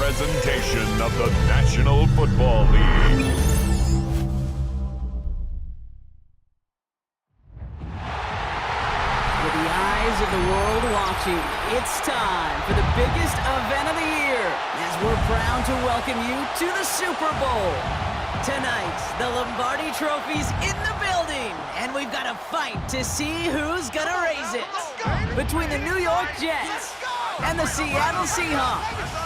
presentation of the National Football League. With the eyes of the world watching, it's time for the biggest event of the year as we're proud to welcome you to the Super Bowl. Tonight, the Lombardi Trophy's in the building, and we've got a fight to see who's gonna raise it. Between the New York Jets and the Seattle Seahawks.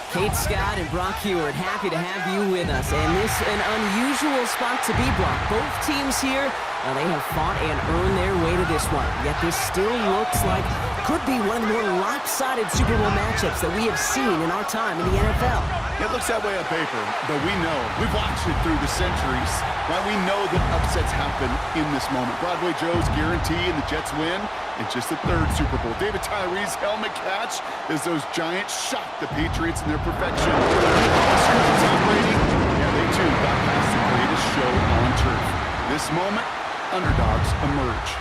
Kate Scott and Brock Heward, happy to have you with us. And this an unusual spot to be, Brock. Both teams here, they have fought and earned their way to this one. Yet this still looks like could be one of the more lopsided Super Bowl matchups that we have seen in our time in the NFL. It looks that way on paper, but we know. We've watched it through the centuries. Right? We know that upsets happen in this moment. Broadway Joe's guarantee and the Jets win. It's just the third Super Bowl. David Tyree's helmet catch as those Giants shock the Patriots in their perfection. Tom Brady, yeah, they too got past the greatest show on turf. This moment, underdogs emerge.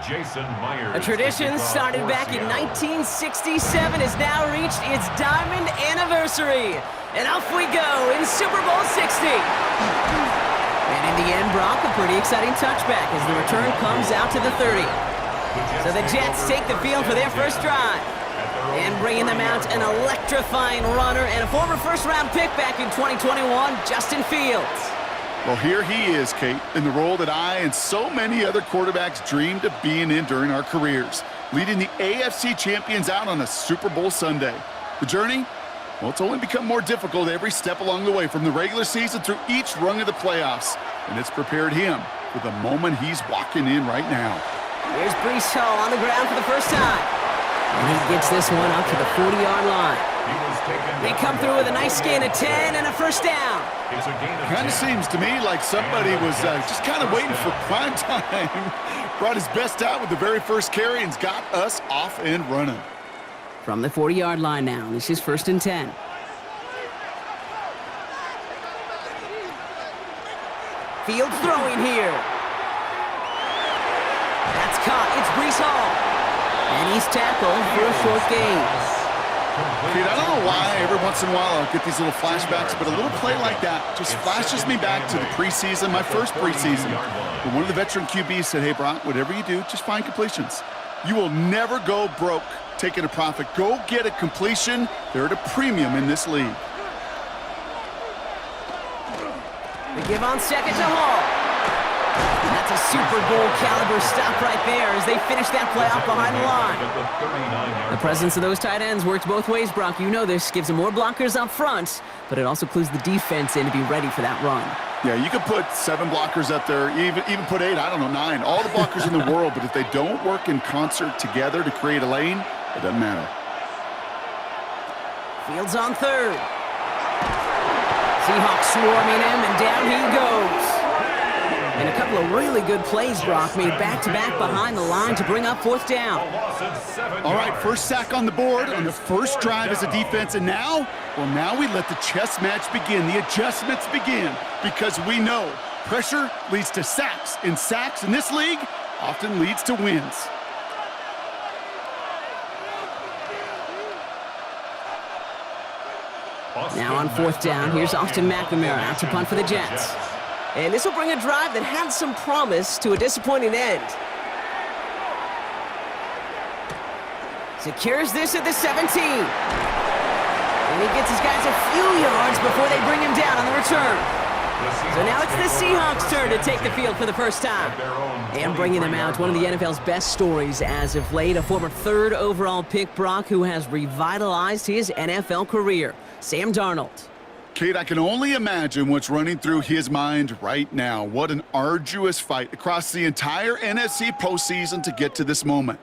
Jason Myers. A tradition started back in 1967 has now reached its diamond anniversary. And off we go in Super Bowl 60. And in the end, Brock, a pretty exciting touchback as the return comes out to the 30. So the Jets take the field for their first drive. And bringing them out, an electrifying runner and a former first-round pick back in 2021, Justin Fields. Well, here he is, Kate, in the role that I and so many other quarterbacks dreamed of being in during our careers, leading the AFC champions out on a Super Bowl Sunday. The journey? Well, it's only become more difficult every step along the way, from the regular season through each rung of the playoffs, and it's prepared him for the moment he's walking in right now. Here's Breece Hall on the ground for the first time. And he gets this one up to the 40-yard line. They come through with a nice gain of 10 and a first down. Kind of seems to me like somebody was just kind of waiting for prime time. Brought his best out with the very first carry and's got us off and running. From the 40-yard line now, this is 1st and 10. Fields throwing here. That's caught. It's Breece Hall. And he's tackled for a short gain. Dude, I don't know why every once in a while I'll get these little flashbacks, but a little play like that just flashes me back to the preseason, my first preseason. But one of the veteran QBs said, hey, Brock, whatever you do, just find completions. You will never go broke taking a profit. Go get a completion. They're at a premium in this league. They give on second to Hall. That's a Super Bowl caliber stop right there as they finish that play off behind the line. The presence of those tight ends works both ways, Brock. You know this. Gives them more blockers up front, but it also clues the defense in to be ready for that run. Yeah, you could put 7 blockers up there, even put 8, I don't know, 9. All the blockers in the world, but if they don't work in concert together to create a lane, it doesn't matter. Fields on third. Seahawks swarming him, and down he goes. And a couple of really good plays, Brock, made back-to-back behind the line to bring up 4th down. All right, first sack on the board on the first drive as a defense, and now, well, now we let the chess match begin, the adjustments begin, because we know pressure leads to sacks, and sacks in this league often leads to wins. Now on 4th down, here's Austin McNamara out to punt for the Jets. And this will bring a drive that had some promise to a disappointing end. Secures this at the 17. And he gets his guys a few yards before they bring him down on the return. So now it's the Seahawks' turn to take the field for the first time. And bringing them out, one of the NFL's best stories as of late, a former 3rd overall pick, Brock, who has revitalized his NFL career, Sam Darnold. Kate, I can only imagine what's running through his mind right now. What an arduous fight across the entire NFC postseason to get to this moment.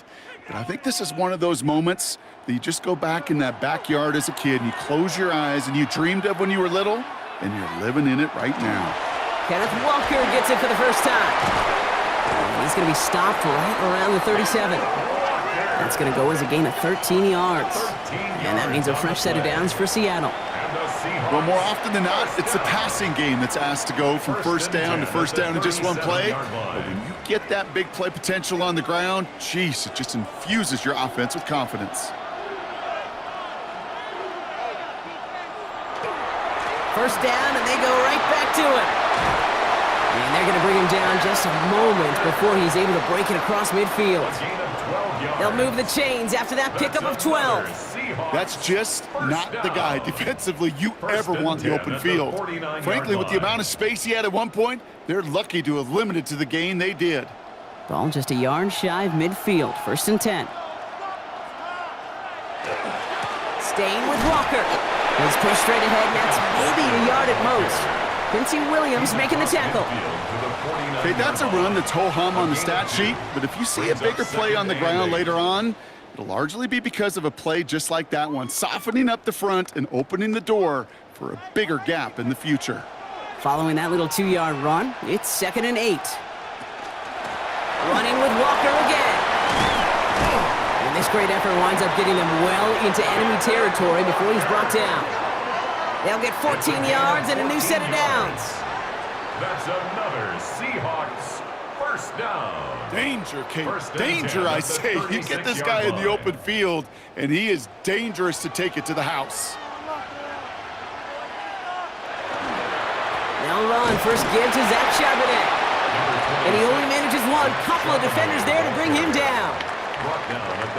But I think this is one of those moments that you just go back in that backyard as a kid and you close your eyes and you dreamed of when you were little, and you're living in it right now. Kenneth Walker gets it for the first time. And he's going to be stopped right around the 37. That's going to go as a gain of 13 yards. And that means a fresh set of downs for Seattle. Well, more often than not, it's the passing game that's asked to go from first down to first down in just one play. But when you get that big play potential on the ground, geez, it just infuses your offense with confidence. First down, and they go right back to it. And they're going to bring him down just a moment before he's able to break it across midfield. They'll move the chains after that pickup of 12. That's just not the guy defensively you ever want the open field. Frankly, with the amount of space he had at one point, they're lucky to have limited to the gain they did. Ball just a yard shy of midfield. 1st and 10. Staying with Walker. He's pushed straight ahead, and that's maybe a yard at most. Quincy Williams making the tackle. Okay, that's a run that's ho-hum on the stat sheet, but if you see a bigger play on the ground later on, it'll largely be because of a play just like that one, softening up the front and opening the door for a bigger gap in the future. Following that little 2-yard run, it's 2nd and 8. Running with Walker again. And this great effort winds up getting them well into enemy territory before he's brought down. They'll get 14 yards and a new set of downs. That's another Seahawks first down. Danger, Kate. Danger, I say. You get this guy in the open field, and he is dangerous to take it to the house. Now run. First give to Zach Charbonnet. And he only manages one. Couple of defenders there to bring him down.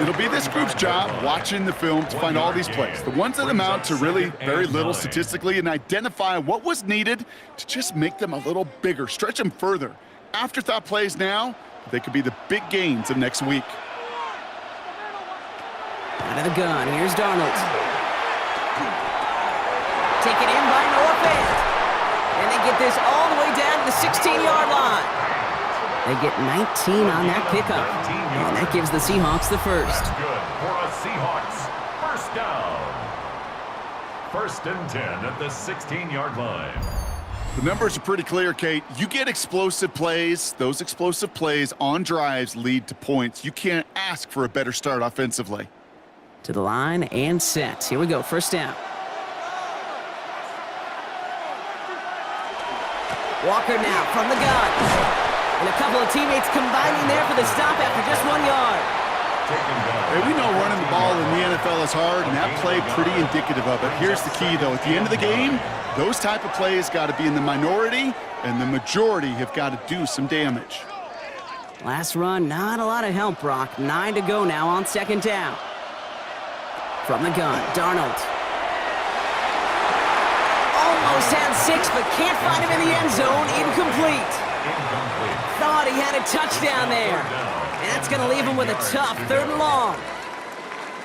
It'll be this group's job watching the film to find all these plays, the ones that amount to really very little statistically, and identify what was needed to just make them a little bigger, stretch them further. Afterthought plays now, they could be the big gains of next week. Out of the gun, here's Darnold. Taken in by Noah Fant. And they get this all the way down to the 16-yard line. They get 19 on that pickup. And that gives the Seahawks the first. That's good for a Seahawks first down. 1st and 10 at the 16-yard line. The numbers are pretty clear, Kate. You get explosive plays. Those explosive plays on drives lead to points. You can't ask for a better start offensively. To the line and set. Here we go, 1st down. Walker now from the gun. And a couple of teammates combining there for the stop after just 1 yard. Hey, we know running the ball in the NFL is hard, and that play pretty indicative of it. Here's the key, though. At the end of the game, those type of plays got to be in the minority, and the majority have got to do some damage. Last run, not a lot of help, Brock. 9 to go now on 2nd down. From the gun, Darnold. Almost had 6, but can't find him in the end zone. Incomplete. Thought he had a touchdown there. And that's going to leave him with a tough 3rd and long.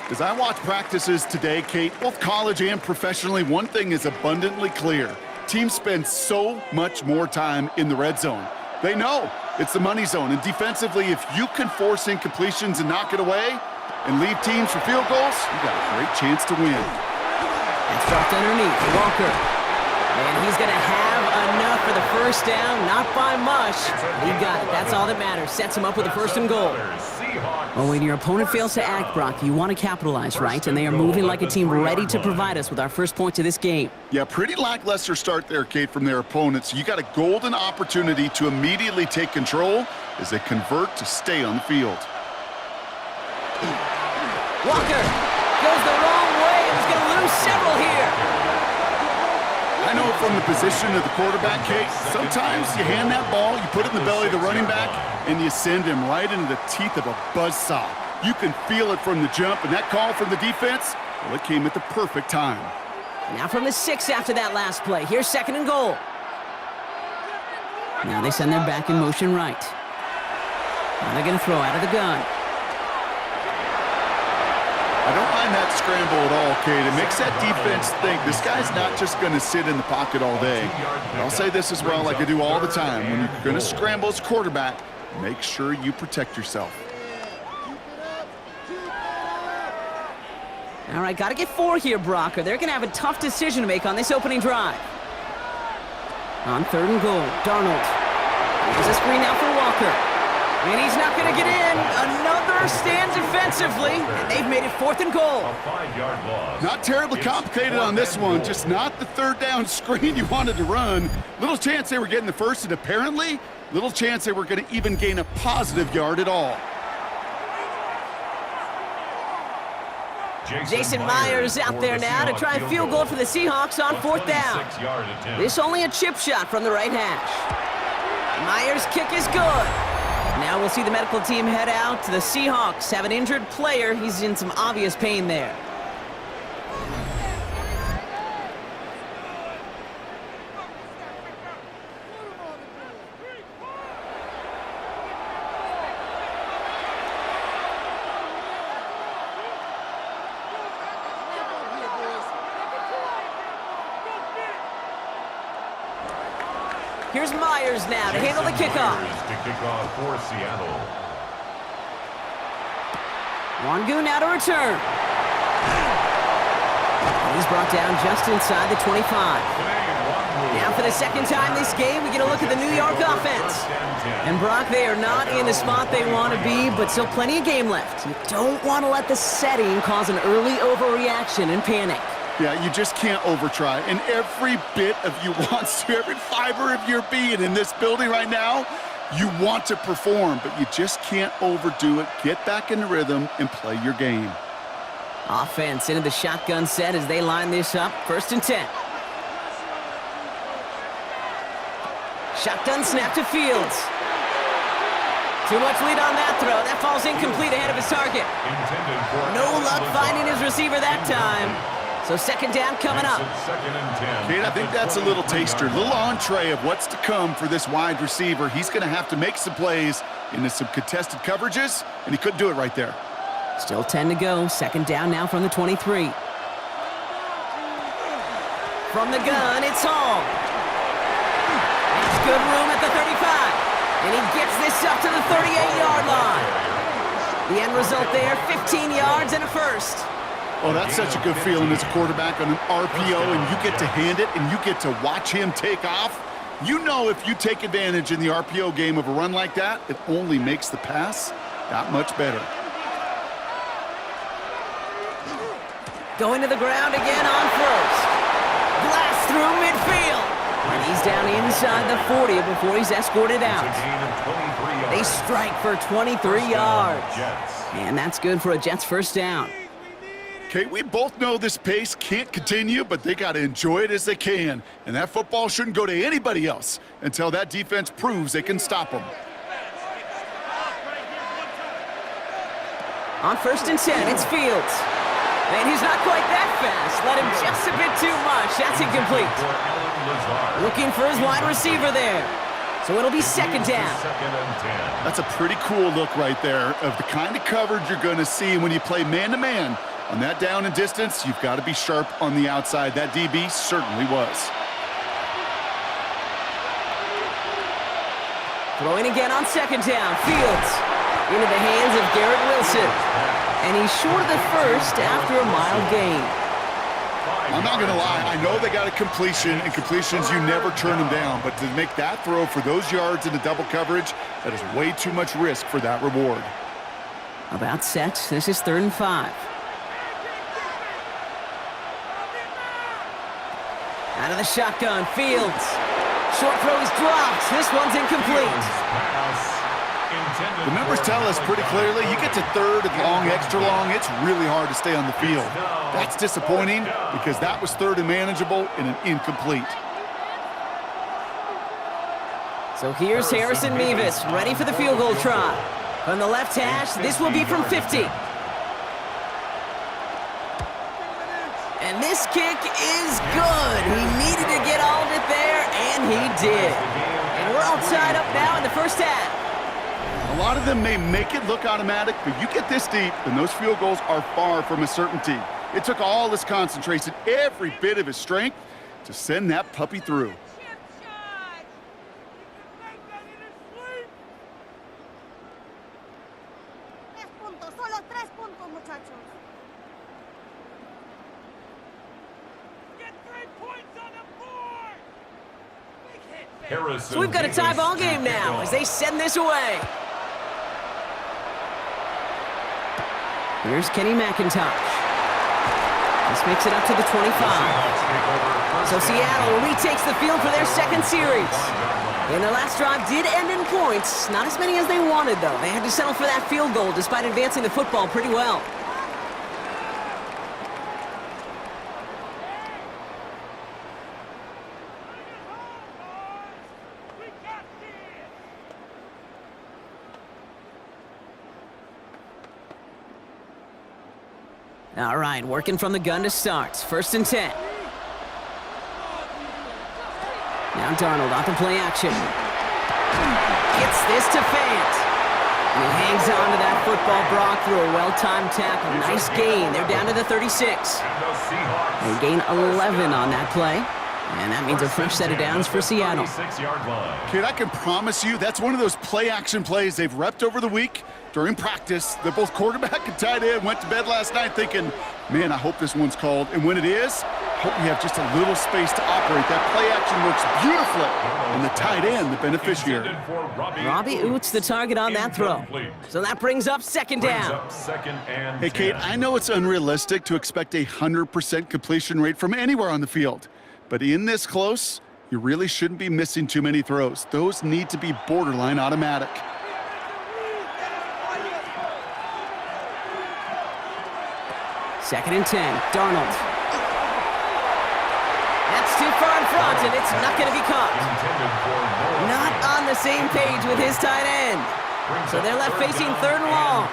As I watch practices today, Kate, both college and professionally, one thing is abundantly clear. Teams spend so much more time in the red zone. They know it's the money zone. And defensively, if you can force incompletions and knock it away and leave teams for field goals, you got a great chance to win. That's dropped underneath. Walker. And he's going to have enough for the first down. Not by much. He got it. That's all that matters. Sets him up with a 1st and goal. Well, when your opponent fails to act, Brock, you want to capitalize, right? And they are moving like a team ready to provide us with our first point to this game. Yeah, pretty lackluster start there, Kate, from their opponents. You got a golden opportunity to immediately take control as they convert to stay on the field. Walker goes the wrong way and is going to lose several here. I know from the position of the quarterback, Kate, sometimes you hand that ball, you put it in the belly of the running back, and you send him right into the teeth of a buzzsaw. You can feel it from the jump, and that call from the defense, well, it came at the perfect time. Now from the 6 after that last play. Here's 2nd and goal. Now they send their back in motion right. Now they're going to throw out of the gun. I don't mind that scramble at all, Kate. It makes that defense think this guy's not just going to sit in the pocket all day. But I'll say this as well, like I do all the time. When you're going to scramble as quarterback, make sure you protect yourself. All right, got to get 4 here, Brock, or they're going to have a tough decision to make on this opening drive. On 3rd and goal, Darnold. There's a screen out for Walker. And he's not going to get in. Another stand defensively. And they've made it 4th and goal. A 5-yard loss. Not terribly complicated on this one. Just not the 3rd down screen you wanted to run. Little chance they were getting the first, and apparently, little chance they were going to even gain a positive yard at all. Jason Myers out there now to try a field goal for the Seahawks on 4th down. This only a chip shot from the right hash. Myers' kick is good. Now we'll see the medical team head out to the Seahawks. Have an injured player. He's in some obvious pain there. Here's Myers now to handle the kickoff. To kick off for Seattle. Wangu now to return. He's brought down just inside the 25. Now for the 2nd time this game, we get a look at the New York offense. And Brock, they are not in the spot they want to be, but still plenty of game left. You don't want to let the setting cause an early overreaction and panic. Yeah, you just can't overtry. And every bit of you wants to, every fiber of your being in this building right now, you want to perform, but you just can't overdo it. Get back in the rhythm and play your game. Offense into the shotgun set as they line this up. 1st and 10. Shotgun snap to Fields. Too much lead on that throw. That falls incomplete ahead of his target. No luck finding his receiver that time. So 2nd down coming up. Kate, I think that's a little taster, a little entree of what's to come for this wide receiver. He's going to have to make some plays into some contested coverages, and he couldn't do it right there. Still 10 to go. 2nd down now from the 23. From the gun, it's Hall. It's good room at the 35. And he gets this up to the 38-yard line. The end result there, 15 yards and a first. Oh, that's such a good feeling as a quarterback on an RPO, and you get to hand it, and you get to watch him take off. You know if you take advantage in the RPO game of a run like that, it only makes the pass that much better. Going to the ground again on 1st. Blast through midfield. And he's down inside the 40 before he's escorted out. They strike for 23 yards. And that's good for a Jets 1st down. Okay, we both know this pace can't continue, but they got to enjoy it as they can. And that football shouldn't go to anybody else until that defense proves they can stop them. On 1st and 10, it's Fields. And he's not quite that fast. Let him just a bit too much. That's incomplete. Looking for his wide receiver there. So it'll be 2nd down. That's a pretty cool look right there of the kind of coverage you're going to see when you play man-to-man. On that down and distance, you've got to be sharp on the outside. That DB certainly was. Throwing again on 2nd down. Fields into the hands of Garrett Wilson. And he's short of the first after a mild gain. I'm not going to lie. I know they got a completion, and completions, you never turn them down. But to make that throw for those yards into double coverage, that is way too much risk for that reward. About set. This is 3rd and 5. Out of the shotgun, Fields. Short throw is dropped. This one's incomplete. The numbers tell us pretty clearly, you get to 3rd and long, extra long, it's really hard to stay on the field. That's disappointing because that was 3rd and manageable and an incomplete. So here's Harrison Mevis, ready for the field goal try. From the left hash, this will be from 50. And this kick is good. He needed to get all of it there, and he did. And we're all tied up now in the 1st half. A lot of them may make it look automatic, but you get this deep, and those field goals are far from a certainty. It took all his concentration, every bit of his strength, to send that puppy through. Get 3 points on the board! Big hit! So we've got a tie ball game now as they send this away. Here's Kenny McIntosh. This makes it up to the 25. So Seattle retakes the field for their second series. And their last drive did end in points. Not as many as they wanted, though. They had to settle for that field goal despite advancing the football pretty well. All right, working from the gun to start. 1st and 10. Now Darnold off the play action. Gets this to Fant. And he hangs on to that football, Brock, through a well-timed tackle. Nice gain. They're down to the 36. They gain 11 on that play. And that means a fresh set of downs for Seattle. Kid, I can promise you that's one of those play-action plays they've repped over the week during practice. They're both quarterback and tight end. Went to bed last night thinking, man, I hope this one's called. And when it is, I hope we have just a little space to operate. That play action works beautifully. And the tight end, the beneficiary. Robbie Oots the target on that throw. So that brings up 2nd down. Hey, Kate, I know it's unrealistic to expect a 100% completion rate from anywhere on the field. But in this close, you really shouldn't be missing too many throws. Those need to be borderline automatic. Second and 10, Darnold. That's too far in front, and it's not going to be caught. Not on the same page with his tight end. So they're left facing 3rd and long.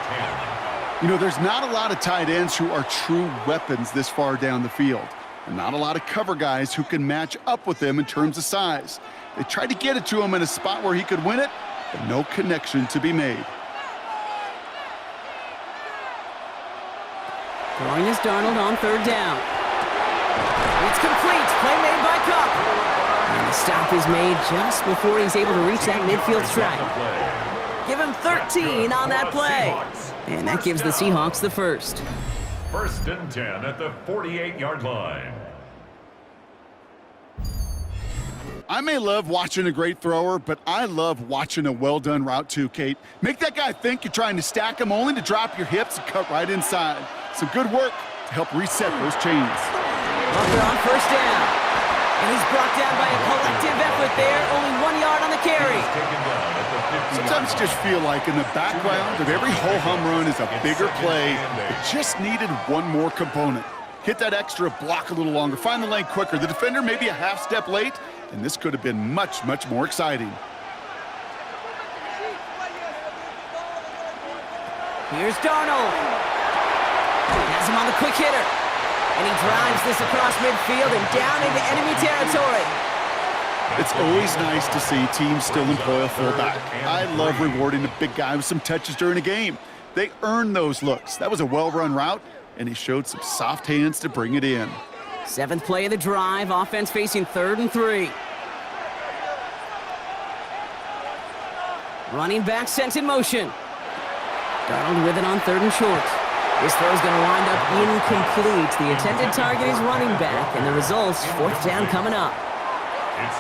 You know, there's not a lot of tight ends who are true weapons this far down the field. And not a lot of cover guys who can match up with them in terms of size. They tried to get it to him in a spot where he could win it, but no connection to be made. Throwing is Darnold on 3rd down. It's complete. Play made by Kupp. And the stop is made just before he's able to reach that midfield strike. Give him 13 on that play. And that gives the Seahawks the first. 1st and 10 at the 48-yard line. I may love watching a great thrower, but I love watching a well-done route too, Kate. Make that guy think you're trying to stack him only to drop your hips and cut right inside. Some good work to help reset those chains. Butler on 1st down. And he's brought down by a collective effort there. Only 1 yard on the carry. Sometimes you just feel like in the background of every ho-hum run is a bigger play. It just needed one more component. Hit that extra block a little longer. Find the lane quicker. The defender maybe a half step late, and this could have been much, much more exciting. Here's Darnold. Has him on the quick hitter. And he drives this across midfield and down into enemy territory. It's always nice to see teams still employ a fullback. I love rewarding a big guy with some touches during a game. They earn those looks. That was a well-run route, and he showed some soft hands to bring it in. 7th play of the drive, offense facing 3rd and 3. Running back sent in motion. Darnold with it on 3rd and short. This throw's going to wind up incomplete. The intended target is running back, and the result's 4th down coming up.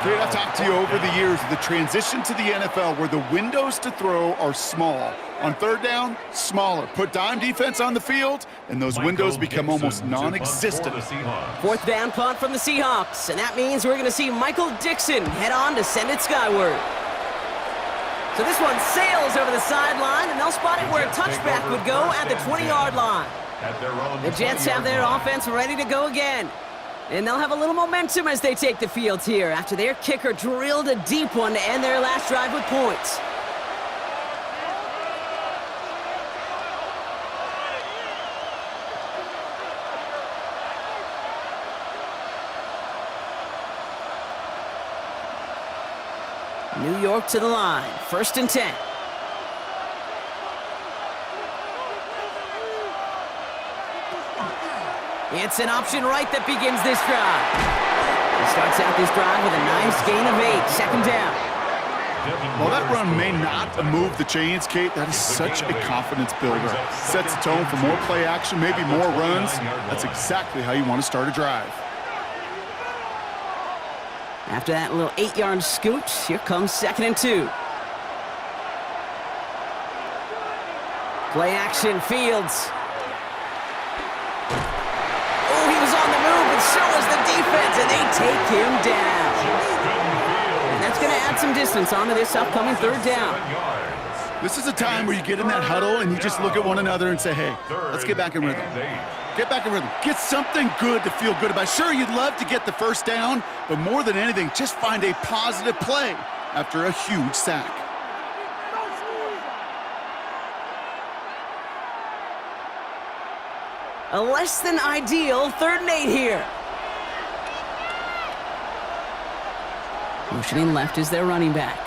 Kate, I've talked to you over the years of the transition to the NFL where the windows to throw are small. On 3rd down, smaller. Put dime defense on the field, and those windows become almost non-existent. 4th down punt from the Seahawks, and that means we're going to see Michael Dixon head on to send it skyward. So this one sails over the sideline, and they'll spot it where a touchback would go at the 20-yard line. The Jets have their offense ready to go again. And they'll have a little momentum as they take the field here after their kicker drilled a deep one to end their last drive with points. New York to the line, 1st and 10. It's an option right that begins this drive. He starts out this drive with a nice gain of 8, 2nd down. While that run may not move the chains, Kate, that is such a confidence builder. Sets the tone for more play action, maybe more runs. That's exactly how you want to start a drive. After that little 8-yard scoot, here comes 2nd and 2. Play action, Fields. Oh, he was on the move, and so was the defense, and they take him down. And that's going to add some distance onto this upcoming 3rd down. This is a time where you get in that huddle and you just look at one another and say, hey, let's get back in rhythm. Get back in rhythm. Get something good to feel good about. Sure, you'd love to get the 1st down, but more than anything, just find a positive play after a huge sack. A less than ideal 3rd and 8 here. Motioning left is their running back.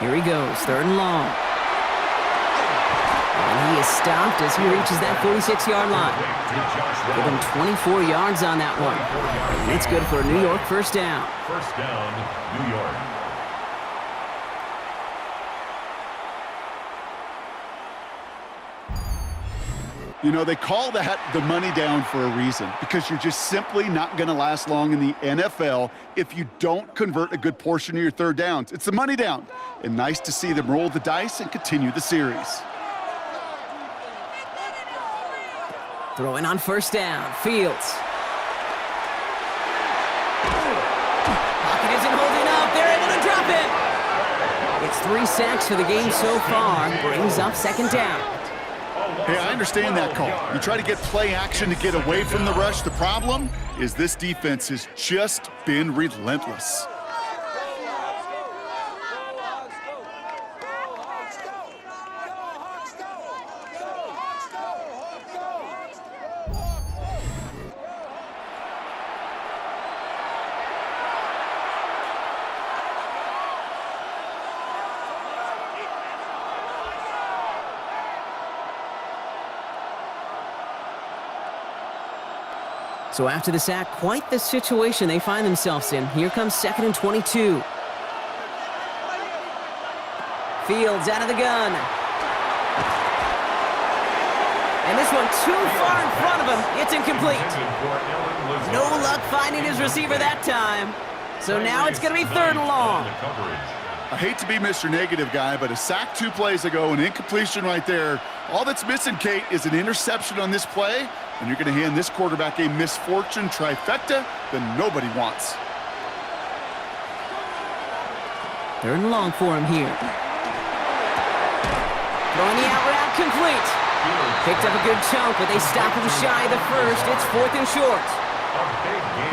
Here he goes, 3rd and long. And he is stopped as he reaches that 46-yard line. Give him 24 yards on that one. And it's good for a New York 1st down. 1st down, New York. You know, they call that the money down for a reason, because you're just simply not going to last long in the NFL if you don't convert a good portion of your 3rd downs. It's the money down. And nice to see them roll the dice and continue the series. Throwing on 1st down, Fields. Pocket isn't holding up. They're able to drop it. It's 3 sacks for the game so far. Brings up 2nd down. Hey, I understand that call. You try to get play action to get away from the rush. The problem is this defense has just been relentless. So after the sack, quite the situation they find themselves in. Here comes 2nd and 22. Fields out of the gun. And this one too far in front of him. It's incomplete. No luck finding his receiver that time. So now it's going to be 3rd and long. I hate to be Mr. Negative guy, but a sack 2 plays ago, an incompletion right there. All that's missing, Kate, is an interception on this play, and you're going to hand this quarterback a misfortune trifecta that nobody wants. 3rd and long for him here. Throwing the out route complete. Picked up a good chunk, but they stop him shy of the 1st. It's 4th and short.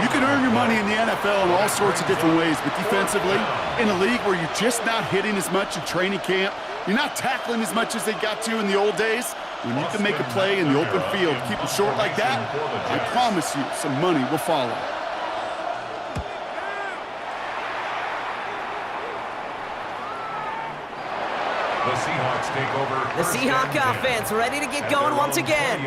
You can earn your money in the NFL in all sorts of different ways, but defensively, in a league where you're just not hitting as much in training camp, you're not tackling as much as they got to in the old days, when you can make a play in the open field, keep it short like that, I promise you some money will follow. The Seahawks take over. The Seahawk offense ready to get going once again.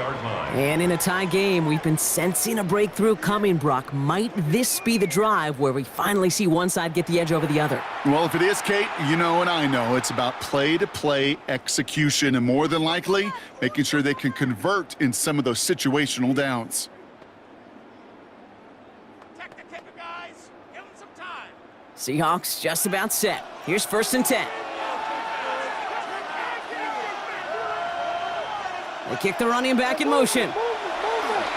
And in a tie game, we've been sensing a breakthrough coming, Brock. Might this be the drive where we finally see one side get the edge over the other? Well, if it is, Kate, you know and I know it's about play-to-play execution, and more than likely, making sure they can convert in some of those situational downs. Check the kicker, guys. Give them some time. Seahawks just about set. Here's 1st and 10. They kick the running back in motion.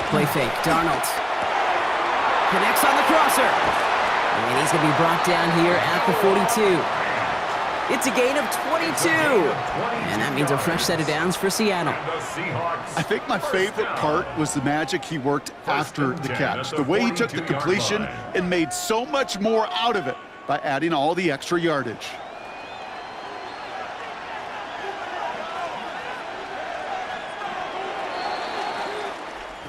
Play fake, Darnold. Connects on the crosser. And he's going to be brought down here at the 42. It's a gain of 22. And that means a fresh set of downs for Seattle. I think my favorite part was the magic he worked after the catch. The way he took the completion and made so much more out of it by adding all the extra yardage.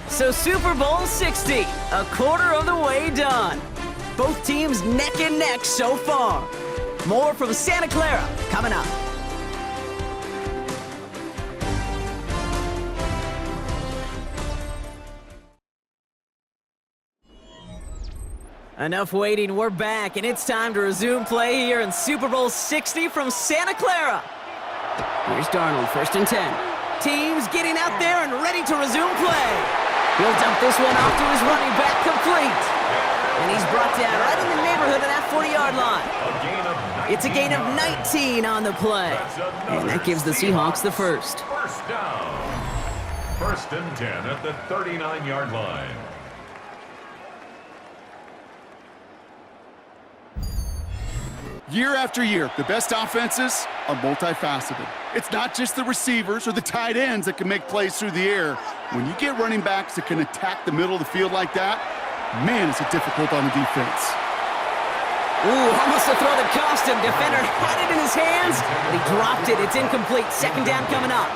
So Super Bowl 60, a quarter of the way done. Both teams neck and neck so far. More from Santa Clara coming up. Enough waiting, we're back, and it's time to resume play here in Super Bowl 60 from Santa Clara. Here's Darnold, 1st and 10. Teams getting out there and ready to resume play. He'll dump this one off to his running back, complete. And he's brought down right in the neighborhood of that 40-yard line. It's a gain of 19 on the play. And that gives the Seahawks the first. First down. 1st and 10 at the 39-yard line. Year after year, the best offenses are multifaceted. It's not just the receivers or the tight ends that can make plays through the air. When you get running backs that can attack the middle of the field like that, man, is it difficult on the defense. Ooh, almost a throw that cost him. Defender had it in his hands, but he dropped it. It's incomplete. 2nd down coming up.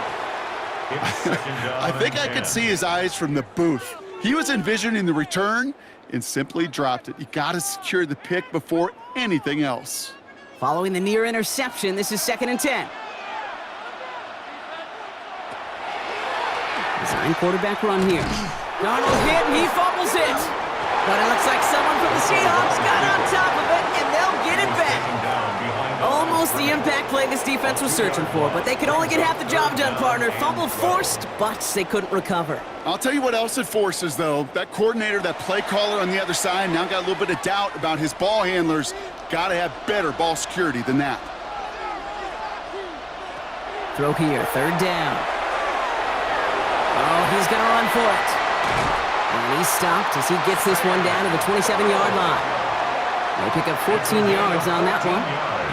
I think I could see his eyes from the booth. He was envisioning the return and simply dropped it. You got to secure the pick before anything else. Following the near interception, this is 2nd and 10. Design quarterback run here. Darnold hit, and he fumbles it. But it looks like someone from the Seahawks got on top of it, and they'll get it back. Almost the impact play this defense was searching for, but they could only get half the job done, partner. Fumble forced, but they couldn't recover. I'll tell you what else it forces, though. That coordinator, that play caller on the other side, now got a little bit of doubt about his ball handlers. Got to have better ball security than that. Throw here, 3rd down. Oh, he's going to run for it. And he's stopped as he gets this one down to the 27-yard line. They pick up 14 yards on that one.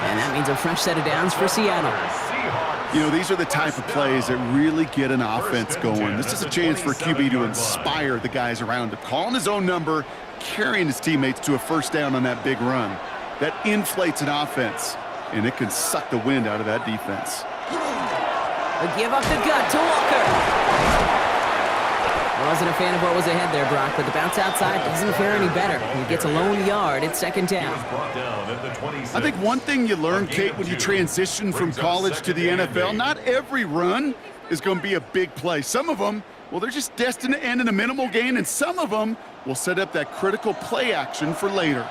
And that means a fresh set of downs for Seattle. You know, these are the type of plays that really get an offense going. This is a chance for a QB to inspire the guys around him. Calling his own number, carrying his teammates to a 1st down on that big run. That inflates an offense, and it can suck the wind out of that defense. A give up the gut to Walker. I wasn't a fan of what was ahead there, Brock, but the bounce outside doesn't fare any better. He gets a lone yard at 2nd down. I think one thing you learn, Kate, when you transition from college to the NFL, not every run is going to be a big play. Some of them, well, they're just destined to end in a minimal gain, and some of them will set up that critical play action for later.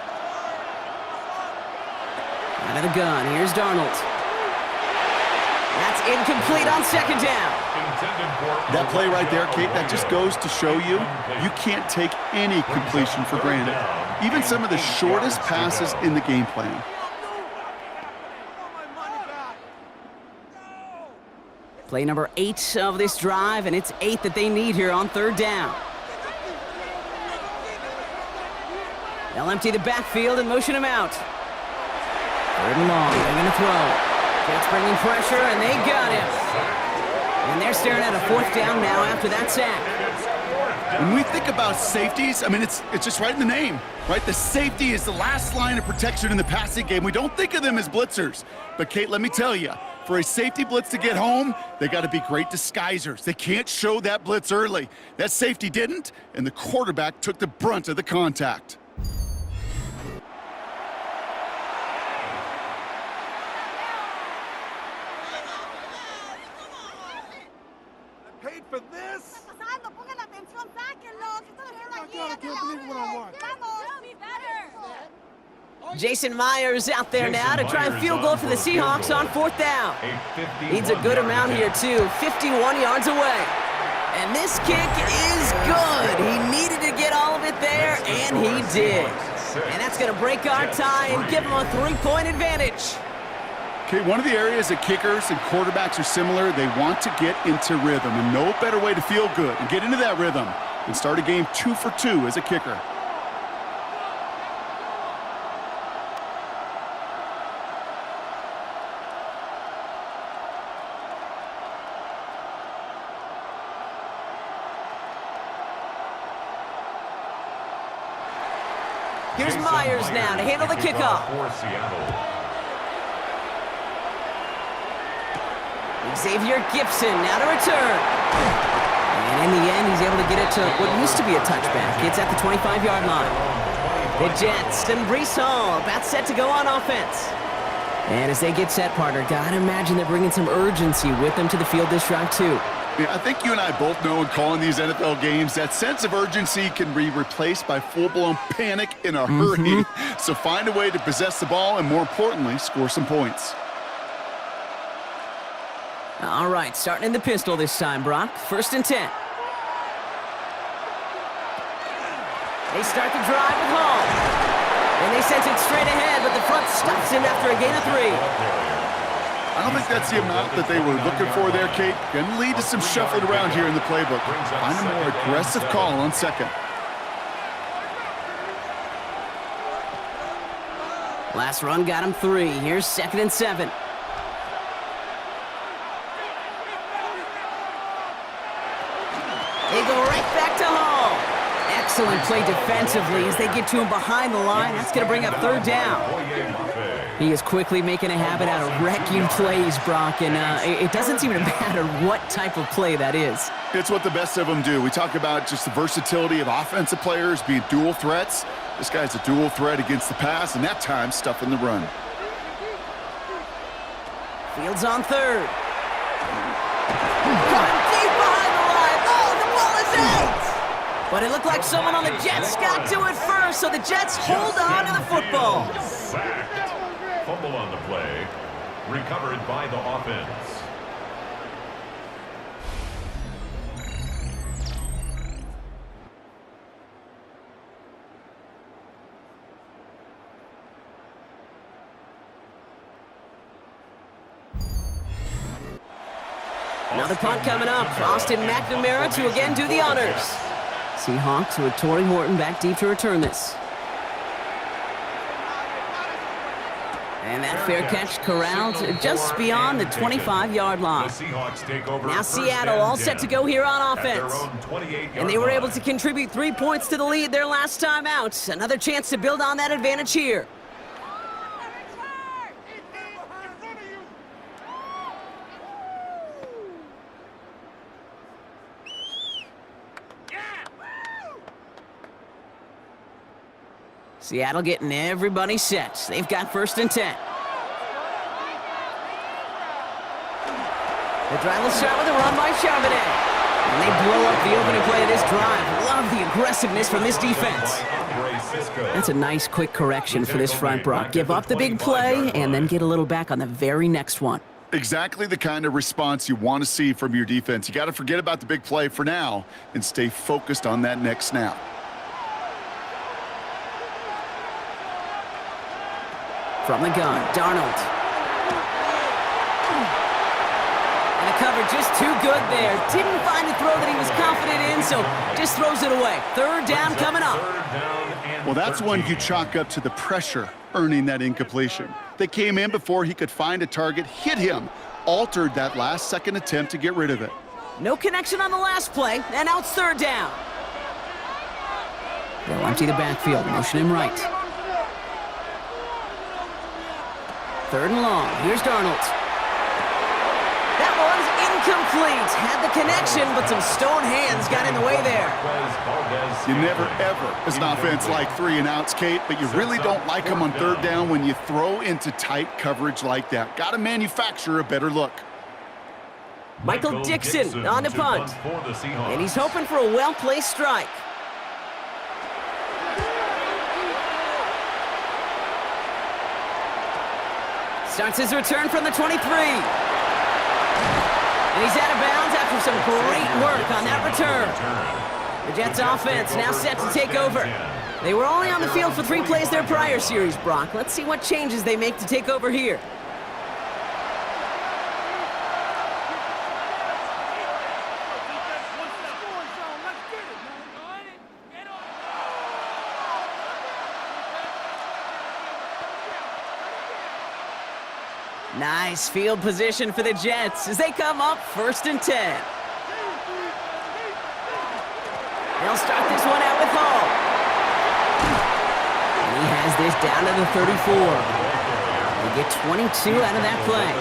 Out of the gun, here's Darnold. That's incomplete on 2nd down. That play right there, Kate, that just goes to show you, you can't take any completion for granted. Even some of the shortest passes in the game plan. Play number 8 of this drive, and it's 8 that they need here on 3rd down. They'll empty the backfield and motion him out. 3rd and long, they're going to throw. Jets bringing pressure, and they got him. And they're staring at a 4th down now after that sack. When we think about safeties, I mean, it's just right in the name, right? The safety is the last line of protection in the passing game. We don't think of them as blitzers. But, Kate, let me tell you, for a safety blitz to get home, they got to be great disguisers. They can't show that blitz early. That safety didn't, and the quarterback took the brunt of the contact. Paid for this? Jason Myers out there now to try and field goal for the Seahawks on 4th down. Needs a good amount here, too. 51 yards away. And this kick is good. He needed to get all of it there, and he did. And that's going to break our tie and give him a 3-point advantage. Okay, one of the areas that kickers and quarterbacks are similar, they want to get into rhythm. And no better way to feel good and get into that rhythm than start a game 2 for 2 as a kicker. Here's Myers now to handle the kickoff. Xavier Gibson now to return. And in the end, he's able to get it to what used to be a touchback. It's at the 25-yard line. The Jets and Breece Hall about set to go on offense. And as they get set, partner, gotta imagine they're bringing some urgency with them to the field this drive, too. Yeah, I think you and I both know in calling these NFL games, that sense of urgency can be replaced by full-blown panic in a hurry. So find a way to possess the ball and, more importantly, score some points. All right, starting in the pistol this time, Brock. 1st and 10. They start the drive with Hall. And they sent it straight ahead, but the front stops him after a gain of 3. I don't think that's the amount that they were looking for there, Kate. Going to lead to some shuffling around here in the playbook. Find a more aggressive call on second. Last run got him 3. Here's 2nd and 7. They go right back to Hall. Excellent play defensively as they get to him behind the line. That's going to bring up 3rd down. He is quickly making a habit out of wrecking plays, Brock, and it doesn't seem to matter what type of play that is. It's what the best of them do. We talk about just the versatility of offensive players being dual threats. This guy's a dual threat against the pass, and that time stuffing the run. Fields on 3rd. Got him deep behind the line. Oh, the ball is out! But it looked like someone on the Jets got to it first, so the Jets hold on to the football. Sacked. Fumble on the play. Recovered by the offense. Another punt coming up. Austin McNamara to again do the honors. Seahawks with Torrey Horton back deep to return this. And that fair catch corralled just beyond the 25-yard line. Now Seattle all set to go here on offense. And they were able to contribute 3 points to the lead their last time out. Another chance to build on that advantage here. Seattle getting everybody set. They've got 1st and 10. The drive will start with a run by Charbonnet. And they blow up the opening play of this drive. Love the aggressiveness from this defense. That's a nice quick correction for this front, Brock. Give up the big play and then get a little back on the very next one. Exactly the kind of response you want to see from your defense. You got to forget about the big play for now and stay focused on that next snap. From the gun, Darnold. And the cover just too good there. Didn't find the throw that he was confident in, so just throws it away. 3rd down coming up. Well, that's one you chalk up to the pressure earning that incompletion. They came in before he could find a target, hit him, altered that last second attempt to get rid of it. No connection on the last play, and now it's 3rd down. They'll empty the backfield, motion him right. 3rd and long. Here's Darnold. That one's incomplete. Had the connection, but some stone hands got in the way there. You never, ever, as an offense, like 3 and outs, Kate, but you really don't like them on 3rd down when you throw into tight coverage like that. Got to manufacture a better look. Michael Dixon on the punt. And he's hoping for a well-placed strike. Starts his return from the 23. And he's out of bounds after some great work on that return. The Jets offense now set to take over. They were only on the field for 3 plays their prior series, Brock. Let's see what changes they make to take over here. Nice field position for the Jets as they come up 1st and 10. They'll start this one out with Hall. And he has this down to the 34. They get 22 out of that play.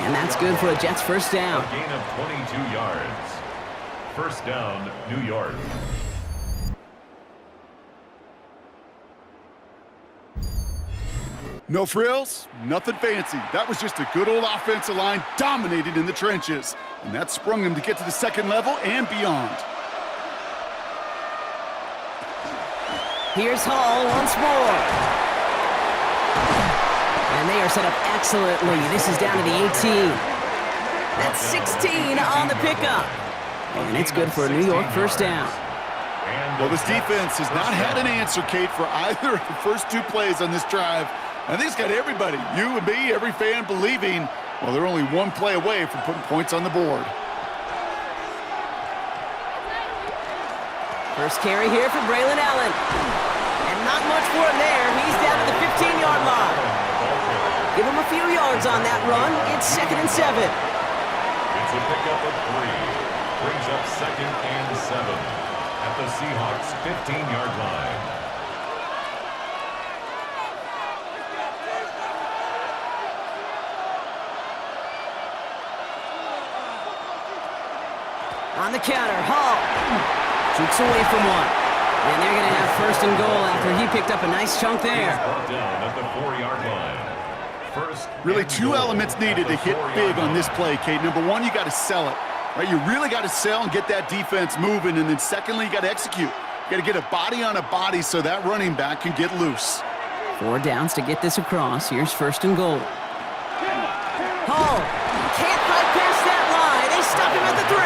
And that's good for a Jets 1st down. A gain of 22 yards. 1st down, New York. No frills, nothing fancy. That was just a good old offensive line dominated in the trenches. And that sprung them to get to the 2nd level and beyond. Here's Hall once more. And they are set up excellently. This is down to the 18. That's 16 on the pickup. And it's good for a New York 1st down. Well, this defense has not had an answer, Kate, for either of the first two plays on this drive. I think it's got everybody, you and me, every fan believing, well, they're only one play away from putting points on the board. First carry here for Braylon Allen. And not much for him there. He's down to the 15-yard line. Give him a few yards on that run. It's 2nd and 7. It's a pickup of 3. Brings up 2nd and 7 at the Seahawks 15-yard line. On the counter, Hall shoots away from one. And they're going to have 1st and goal after he picked up a nice chunk there. Down at the 4-yard line. Really two elements needed to hit big on this play, Kate. Number one, you got to sell it. Right? You really got to sell and get that defense moving. And then secondly, you got to execute. You got to get a body on a body so that running back can get loose. 4 downs to get this across. Here's 1st and goal. Hall can't fight past that line. They stop him at the 3.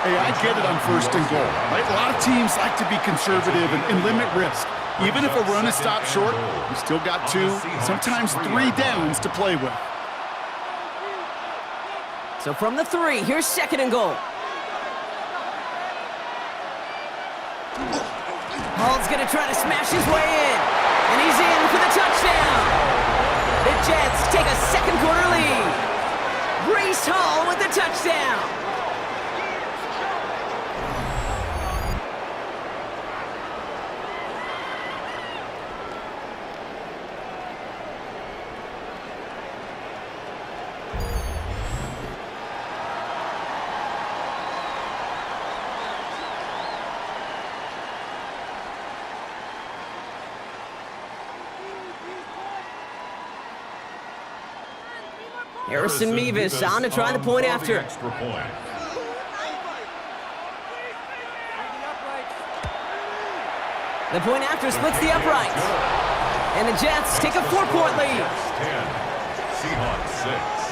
Hey, I get it on 1st and goal. Right? A lot of teams like to be conservative and limit risk. Even if a run is stopped short, you still got 2, sometimes 3 downs to play with. So from the 3, here's 2nd and goal. Hall's going to try to smash his way in. And he's in for the touchdown. The Jets take a 2nd quarter lead. Breece Hall with the touchdown. Harrison Mevis on to try the point after. The point after splits the uprights. And the Jets take a 4-point lead. 10, Seahawks 6.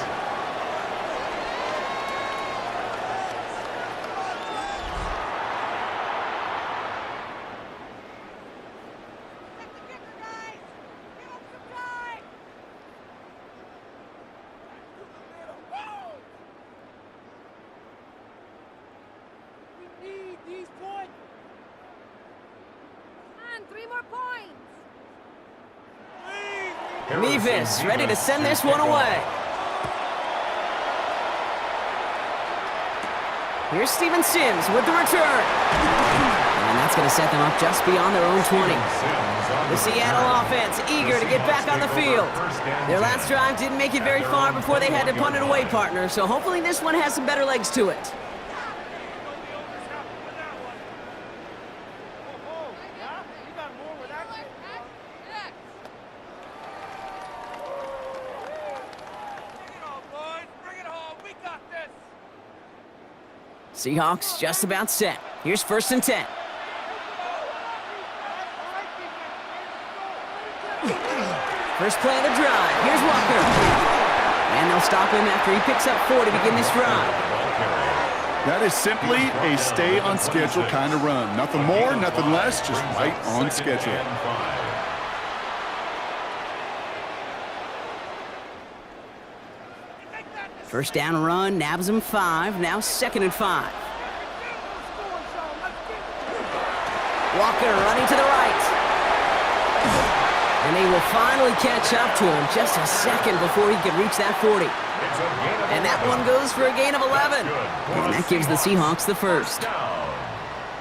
Mevis ready to send this one away. Here's Steven Sims with the return. And that's going to set them up just beyond their own 20. The Seattle offense eager to get back on the field. Their last drive didn't make it very far before they had to punt it away, partner, so hopefully this one has some better legs to it. Seahawks just about set. Here's 1st and 10. First play of the drive. Here's Walker. And they'll stop him after he picks up 4 to begin this drive. That is simply a stay on schedule kind of run. Nothing more, nothing less, just right on schedule. First down run, nabs him 5, now 2nd and 5. Walker running to the right. And they will finally catch up to him just a second before he can reach that 40. And that one goes for a gain of 11. And that gives the Seahawks the first.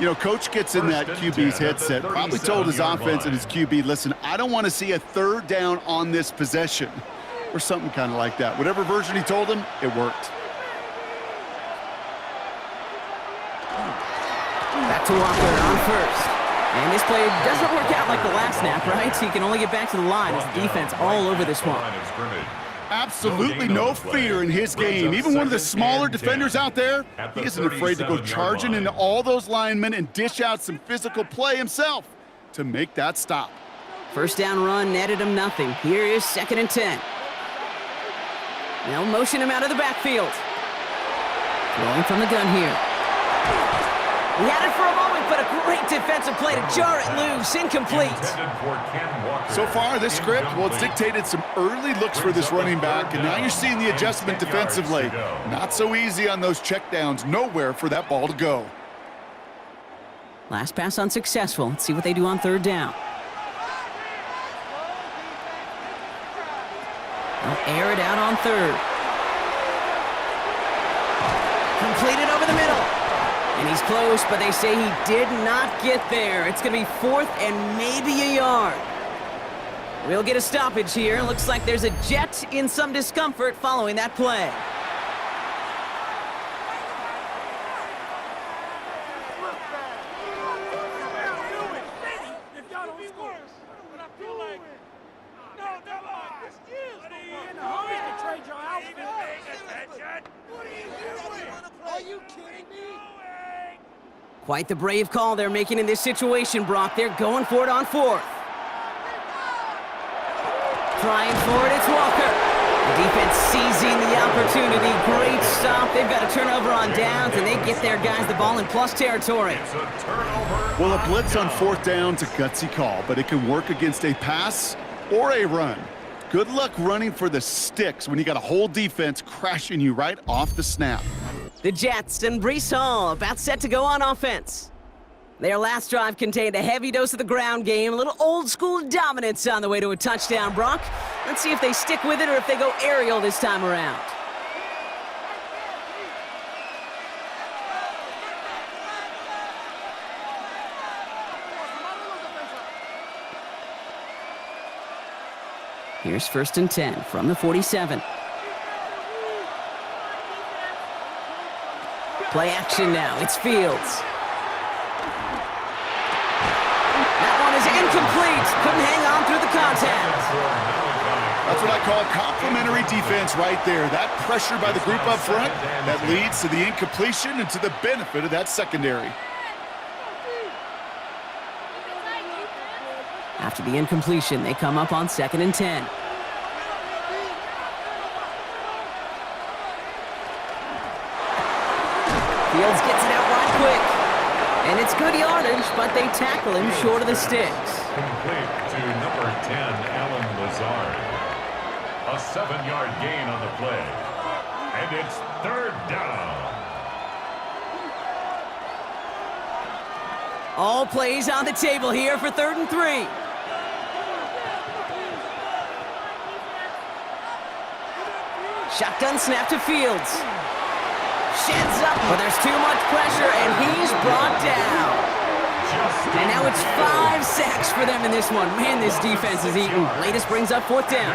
You know, Coach gets in that QB's headset, probably told his offense and his QB, listen, I don't want to see a 3rd down on this possession. Or something kind of like that. Whatever version he told him, it worked. Back to Walker on 1st. And this play doesn't work out like the last snap, right? So he can only get back to the line as the defense all over this one. Absolutely no fear in his game. Even one of the smaller defenders out there, he isn't afraid to go charging into all those linemen and dish out some physical play himself to make that stop. First down run netted him nothing. Here is 2nd and 10. They'll motion him out of the backfield. Throwing from the gun here. He had it for a moment, but a great defensive play to jar it loose. Incomplete. So far, this script, well, it's dictated some early looks for this running back, and now you're seeing the adjustment defensively. Not so easy on those checkdowns. Nowhere for that ball to go. Last pass unsuccessful. Let's see what they do on third down. They'll air it out on third. Completed over the middle. And he's close, but they say he did not get there. It's going to be 4th and maybe a yard. We'll get a stoppage here. Looks like there's a Jet in some discomfort following that play. Quite the brave call they're making in this situation, Brock. They're going for it on 4th. Trying for it, it's Walker. The defense seizing the opportunity. Great stop. They've got a turnover on downs, and they get their guys the ball in plus territory. Well, a blitz on 4th down's a gutsy call, but it can work against a pass or a run. Good luck running for the sticks when you got a whole defense crashing you right off the snap. The Jets and Breece Hall about set to go on offense. Their last drive contained a heavy dose of the ground game, a little old-school dominance on the way to a touchdown, Brock. Let's see if they stick with it or if they go aerial this time around. Here's 1st and 10 from the 47. Play action now. It's Fields. That one is incomplete. Couldn't hang on through the contact. That's what I call complimentary defense right there. That pressure by the group up front, that leads to the incompletion and to the benefit of that secondary. After the incompletion, they come up on 2nd and 10. Fields gets it out right quick. And it's good yardage, but they tackle him short of the sticks. Complete to number 10, Alan Lazard. A 7-yard gain on the play. And it's 3rd down. All plays on the table here for 3rd and 3. Shotgun snap to Fields. Sheds up, but there's too much pressure, and he's brought down. And now it's 5 sacks for them in this one. Man, this defense is eating. Latest brings up 4th down.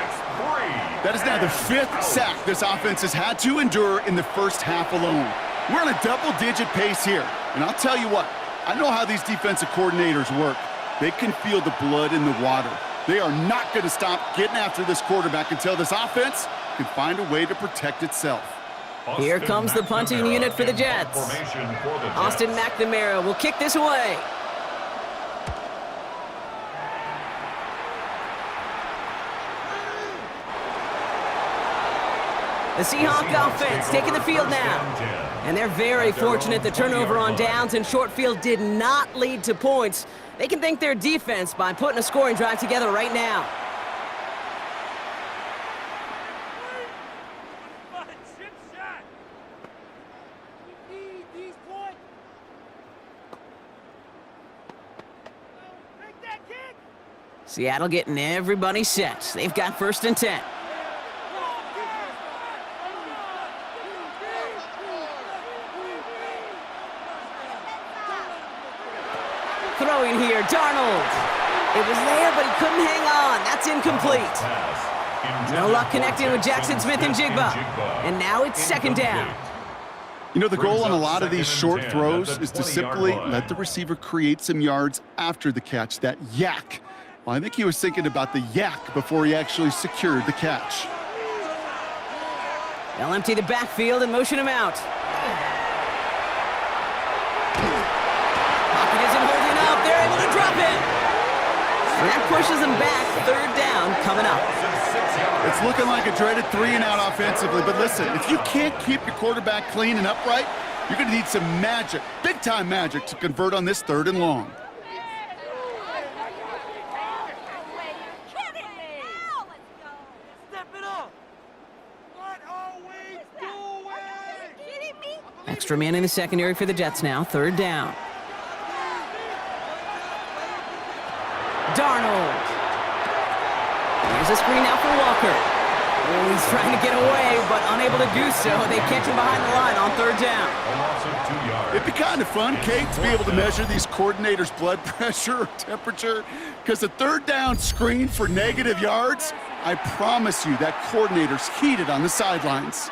That is now the 5th sack this offense has had to endure in the first half alone. We're on a double-digit pace here, and I'll tell you what, I know how these defensive coordinators work. They can feel the blood in the water. They are not going to stop getting after this quarterback until this offense can find a way to protect itself. Here comes the punting unit for the Jets. Austin McNamara will kick this away. The Seahawks offense taking the field now. And they're very fortunate the turnover on downs and short field did not lead to points. They can thank their defense by putting a scoring drive together right now. Seattle getting everybody set. They've got 1st and 10. Throwing here, Darnold. It was there, but he couldn't hang on. That's incomplete. No luck connecting with Jaxon Smith-Njigba. And now it's 2nd down. You know, the goal on a lot of these short throws is to simply let the receiver create some yards after the catch, that yak. Well, I think he was thinking about the yak before he actually secured the catch. They'll empty the backfield and motion him out. Pocket isn't holding up. They're able to drop it. And that pushes them back. 3rd down coming up. It's looking like a dreaded 3-and-out offensively, but listen, if you can't keep your quarterback clean and upright, You're going to need some magic, big-time magic, to convert on this 3rd and long. Extra man in the secondary for the Jets now. 3rd down. Darnold. Here's a screen now for Walker. Oh, he's trying to get away, but unable to do so. They catch him behind the line on 3rd down. A loss of 2 yards. It'd be kind of fun, Kate, to be able to measure these coordinators' blood pressure or temperature, because the 3rd down screen for negative yards, I promise you that coordinator's heated on the sidelines.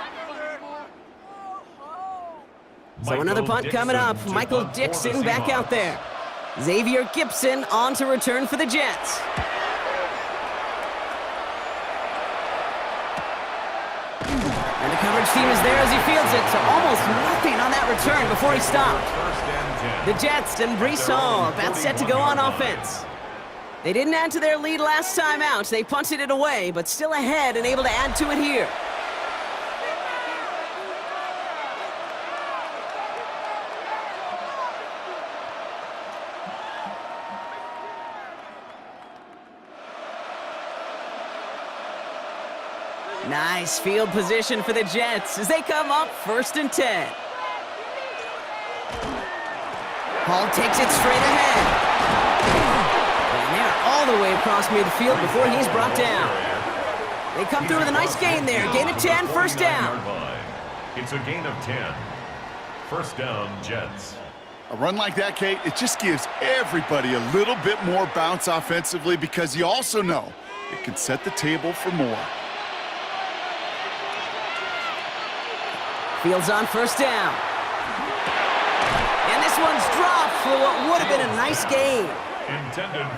So another punt coming up. Michael Dixon back out there. Xavier Gipson on to return for the Jets. And the coverage team is there as he fields it, so almost nothing on that return before he stopped. The Jets and Breece Hall about set to go on offense. They didn't add to their lead last time out. They punted it away, but still ahead and able to add to it here. Nice field position for the Jets as they come up 1st and 10. Hall takes it straight ahead. And they're all the way across midfield before he's brought down. They come through with a nice gain there. Gain of 10, 1st down. It's a gain of 10. 1st down, Jets. A run like that, Kate, it just gives everybody a little bit more bounce offensively, because you also know it can set the table for more. Fields on 1st down. And this one's dropped for what would have been a nice gain.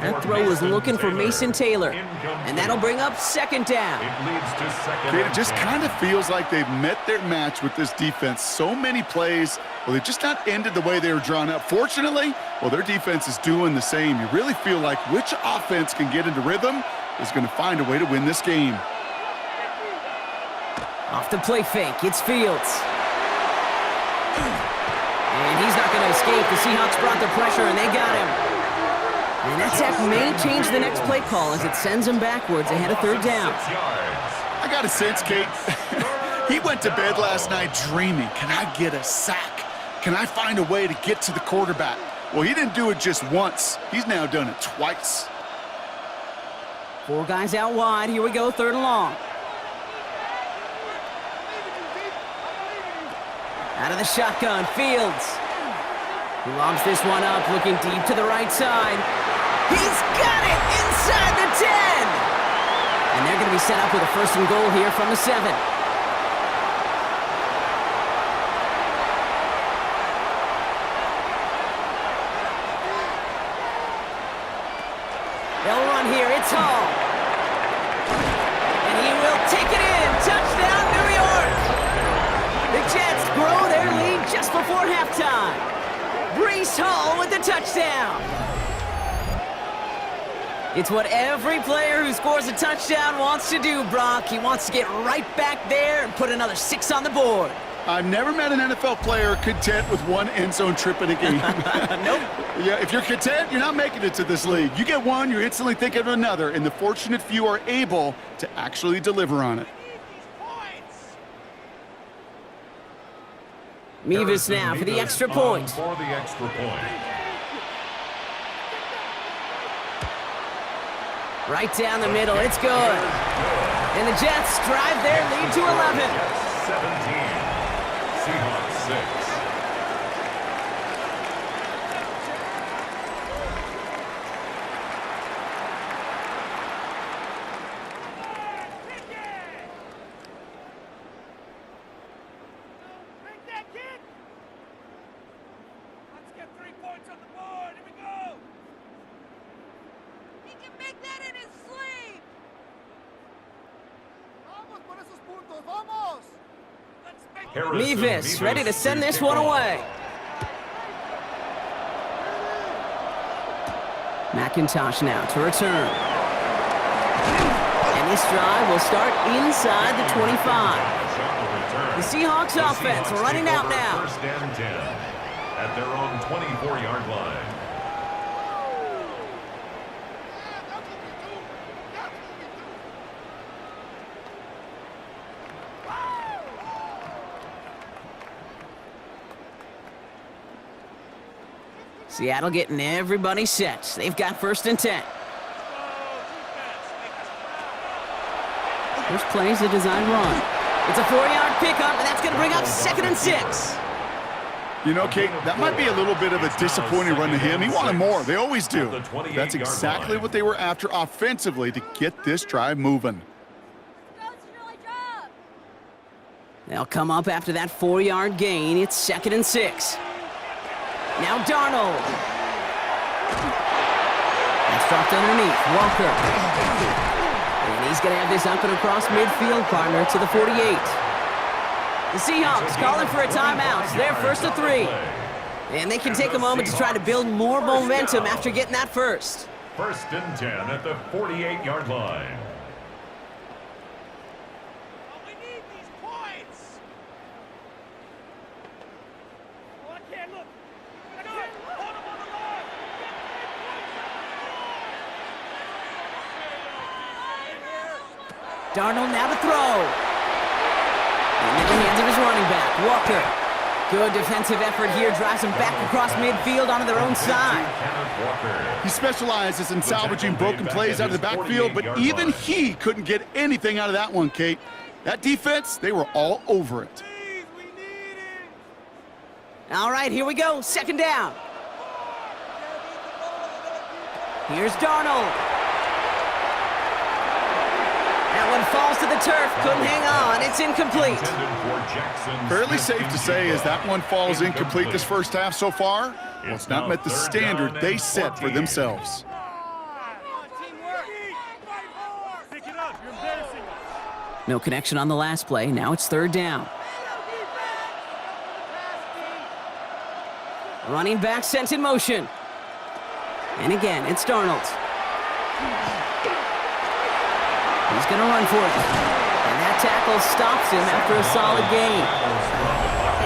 That throw was looking for Mason Taylor. And that'll bring up 2nd down. It leads to 2nd. Kate, it just kind of feels like they've met their match with this defense. So many plays, well, they've just not ended the way they were drawn up. Fortunately, well, their defense is doing the same. You really feel like which offense can get into rhythm is going to find a way to win this game. Off the play fake, it's Fields. And he's not going to escape. The Seahawks brought the pressure, and they got him. And that sack may change the next play call as it sends him backwards ahead of 3rd down. I got a sense, Kate. He went to bed last night dreaming, can I get a sack? Can I find a way to get to the quarterback? Well, he didn't do it just once. He's now done it twice. 4 guys out wide. Here we go, 3rd and long. Out of the shotgun, Fields. He lobs this one up, looking deep to the right side. He's got it inside the 10! And they're going to be set up with a 1st and goal here from the 7. They'll run here, it's Hall. And he will take it in. Touchdown, New York! The Jets grow their lead just before halftime. Breece Hall with the touchdown. It's what every player who scores a touchdown wants to do, Brock. He wants to get right back there and put another 6 on the board. I've never met an NFL player content with 1 end zone trip in a game. Nope. Yeah, if you're content, you're not making it to this league. You get one, you're instantly thinking of another, and the fortunate few are able to actually deliver on it. Mevis now for the extra point. For the extra point. Right down the middle, it's good. And the Jets drive their lead to 11. Jets 17, Seahawks 6. Mevis ready to send this one away. McIntosh now to return. And this drive will start inside the 25. The Seahawks offense running out now. First and 10 at their own 24-yard line. Seattle getting everybody set. They've got first and 10. First play's a design run. It's a 4-yard pickup, and that's going to bring up second and 6. You know, Kate, that might be a little bit of a disappointing run to him. He wanted more. They always do. That's exactly what they were after offensively to get this drive moving. They'll come up after that 4-yard gain. It's second and 6. Now Darnold. That's dropped underneath. Walker. And he's going to have this up and across midfield, partner, to the 48. The Seahawks calling for a timeout. They're first to 3. And they can take a moment to try to build more momentum after getting that first. First and 10 at the 48-yard line. We need these points. Oh, I can't look. I can't. Hold him on the line. Darnold now to throw. And in the hands of his running back, Walker. Good defensive effort here, drives him back across midfield onto their own side. He specializes in salvaging broken plays out of the backfield, but even he couldn't get anything out of that one, Kate. That defense, they were all over it. All right, here we go, second down. Here's Darnold. That one falls to the turf, couldn't hang on, it's incomplete. Fairly safe to say as that one falls incomplete this first half so far, well, it's not met the standard they set for themselves. No connection on the last play, now it's third down. Running back sent in motion. And again, it's Darnold. He's going to run for it. And that tackle stops him after a solid gain.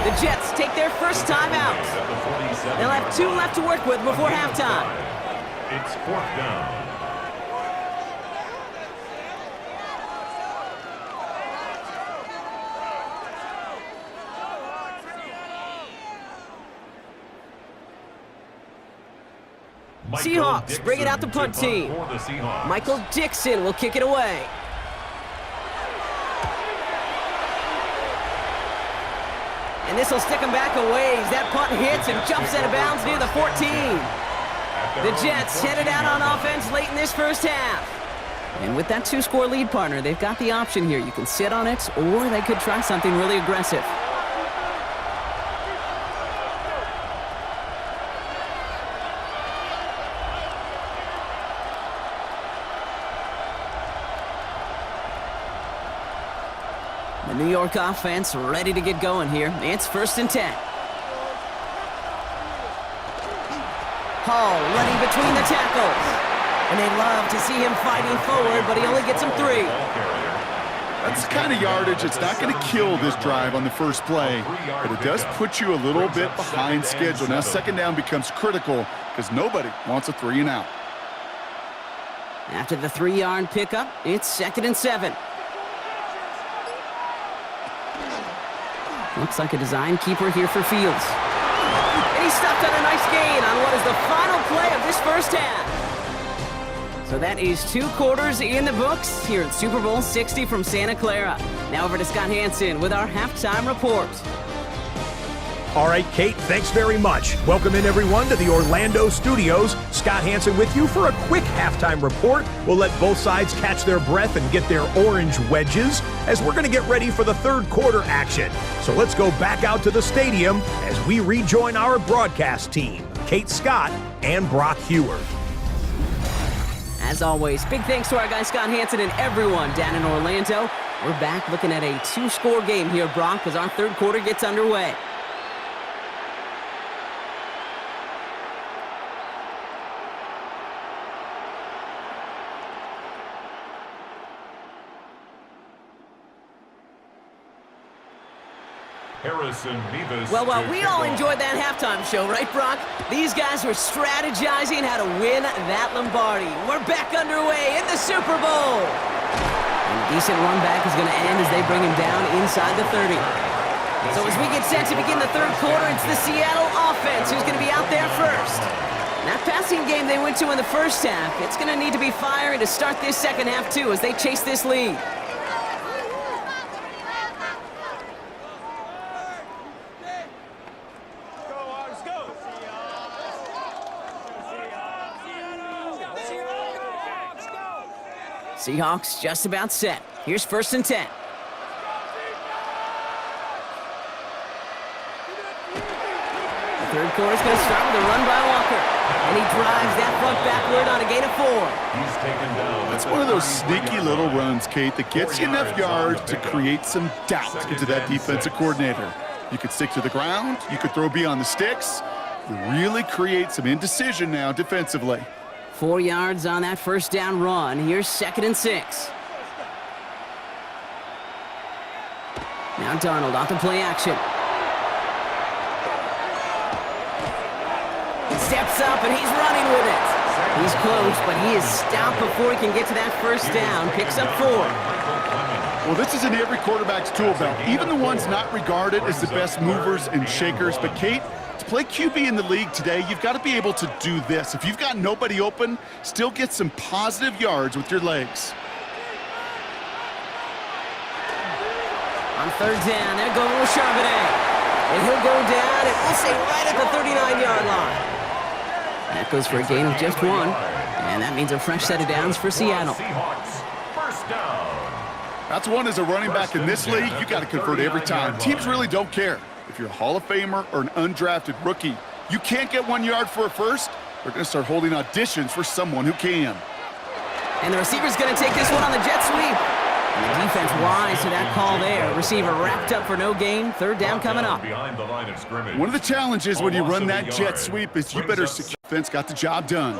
The Jets take their first timeout. They'll have 2 left to work with before halftime. It's fourth down. Seahawks bring it out the punt team. Michael Dixon will kick it away. And this will stick him back a ways. That punt hits and jumps out of bounds near the 14. The Jets headed out on offense late in this first half. And with that 2-score lead, partner, they've got the option here. You can sit on it, or they could try something really aggressive. The New York offense ready to get going here. It's first and 10. Hall running between the tackles. And they love to see him fighting forward, but he only gets him 3. That's the kind of yardage that's not going to kill this drive on the first play, but it does put you a little bit behind schedule. Now second down becomes critical because nobody wants a 3 and out. After the 3-yard pickup, it's second and 7. Looks like a design keeper here for Fields. And he stopped on a nice gain on what is the final play of this first half. So that is 2 quarters in the books here at Super Bowl 60 from Santa Clara. Now over to Scott Hansen with our halftime report. All right, Kate, thanks very much. Welcome in, everyone, to the Orlando studios. Scott Hansen with you for a quick halftime report. We'll let both sides catch their breath and get their orange wedges as we're going to get ready for the third quarter action. So let's go back out to the stadium as we rejoin our broadcast team, Kate Scott and Brock Hewer. As always, big thanks to our guy Scott Hansen and everyone down in Orlando. We're back looking at a 2-score game here, Brock, as our third quarter gets underway. Well, we all enjoyed that halftime show, right, Brock? These guys were strategizing how to win that Lombardi. We're back underway in the Super Bowl. And a decent run back is going to end as they bring him down inside the 30. So as we get set to begin the third quarter, it's the Seattle offense who's going to be out there first. That passing game they went to in the first half, it's going to need to be firing to start this second half, too, as they chase this lead. Seahawks just about set. Here's 1st and 10. The third quarter's going to start with a run by Walker. And he drives that front backward on a gain of 4. He's taken down. That's one of those sneaky little runs, Kate, that gets you enough yards to create some doubt into that defensive coordinator. You could stick to the ground. You could throw beyond the sticks. You really create some indecision now defensively. 4 yards on that first down run. Here's 2nd and 6. Now Darnold off the play action. He steps up and he's running with it. He's close, but he is stopped before he can get to that first down. Picks up 4. Well, this is in every quarterback's tool belt, even the ones not regarded as the best movers and shakers. But Kate, to play QB in the league today, you've got to be able to do this. If you've got nobody open, still get some positive yards with your legs. On 3rd down, they're going with Charbonnet. And he'll go down, and we'll say right at the 39-yard line. That goes for a gain of just 1. And that means a fresh set of downs for Seattle. First down. That's one as a running back in this league, you got to convert every time. Teams really don't care. If you're a Hall of Famer or an undrafted rookie, you can't get 1 yard for a first, they're going to start holding auditions for someone who can. And the receiver's going to take this one on the jet sweep. And the defense wise to that call there. Receiver wrapped up for no gain. 3rd down coming up. Behind the line of scrimmage. One of the challenges when you run that jet sweep is you better secure defense, got the job done.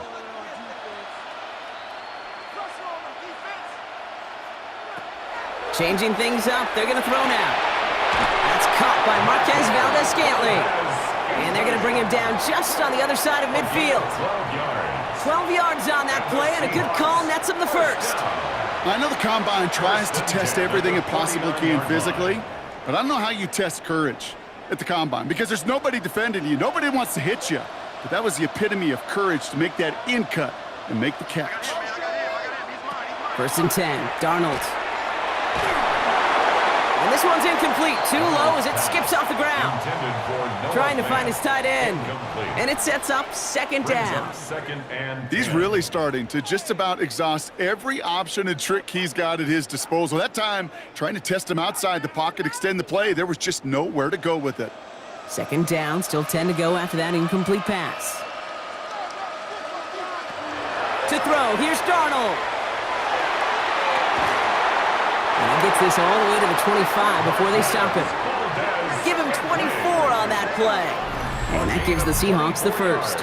Changing things up. They're going to throw now. That's caught by Marquez Valdez-Scantling. And they're going to bring him down just on the other side of midfield. 12 yards on that play, and a good call nets him the first. I know the Combine tries to test everything it possibly can physically, but I don't know how you test courage at the Combine because there's nobody defending you. Nobody wants to hit you. But that was the epitome of courage to make that in cut and make the catch. 1st and 10, Darnold. And this one's incomplete. Too low as it skips off the ground. Trying to find his tight end. And it sets up 2nd down. He's really starting to just about exhaust every option and trick he's got at his disposal. That time, trying to test him outside the pocket, extend the play, there was just nowhere to go with it. 2nd down, still 10 to go after that incomplete pass. To throw, here's Darnold. And he gets this all the way to the 25 before they stop him. Give him 24 on that play. And that gives the Seahawks the first.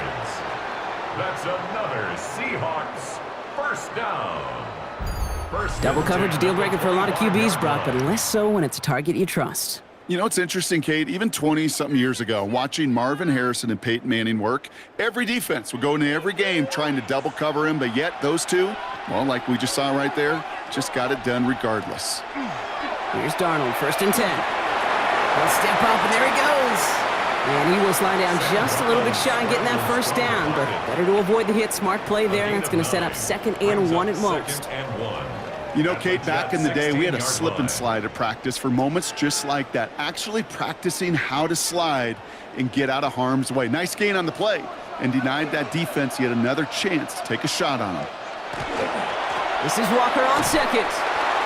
That's another Seahawks first down. Double coverage deal breaker for a lot of QBs, Brock, but less so when it's a target you trust. You know, it's interesting, Kate, even 20-something years ago, watching Marvin Harrison and Peyton Manning work, every defense would go into every game trying to double cover him, but yet those two, well, like we just saw right there, just got it done regardless. Here's Darnold, 1st and 10. He'll step up, and there he goes. And he will slide down just a little bit shy getting that first down, but better to avoid the hit. Smart play there, and that's going to set up 2nd and 1 at most. You know, Kate, back in the day, we had a slip and slide at practice for moments just like that, actually practicing how to slide and get out of harm's way. Nice gain on the play, and denied that defense yet another chance to take a shot on him. This is Walker on 2nd.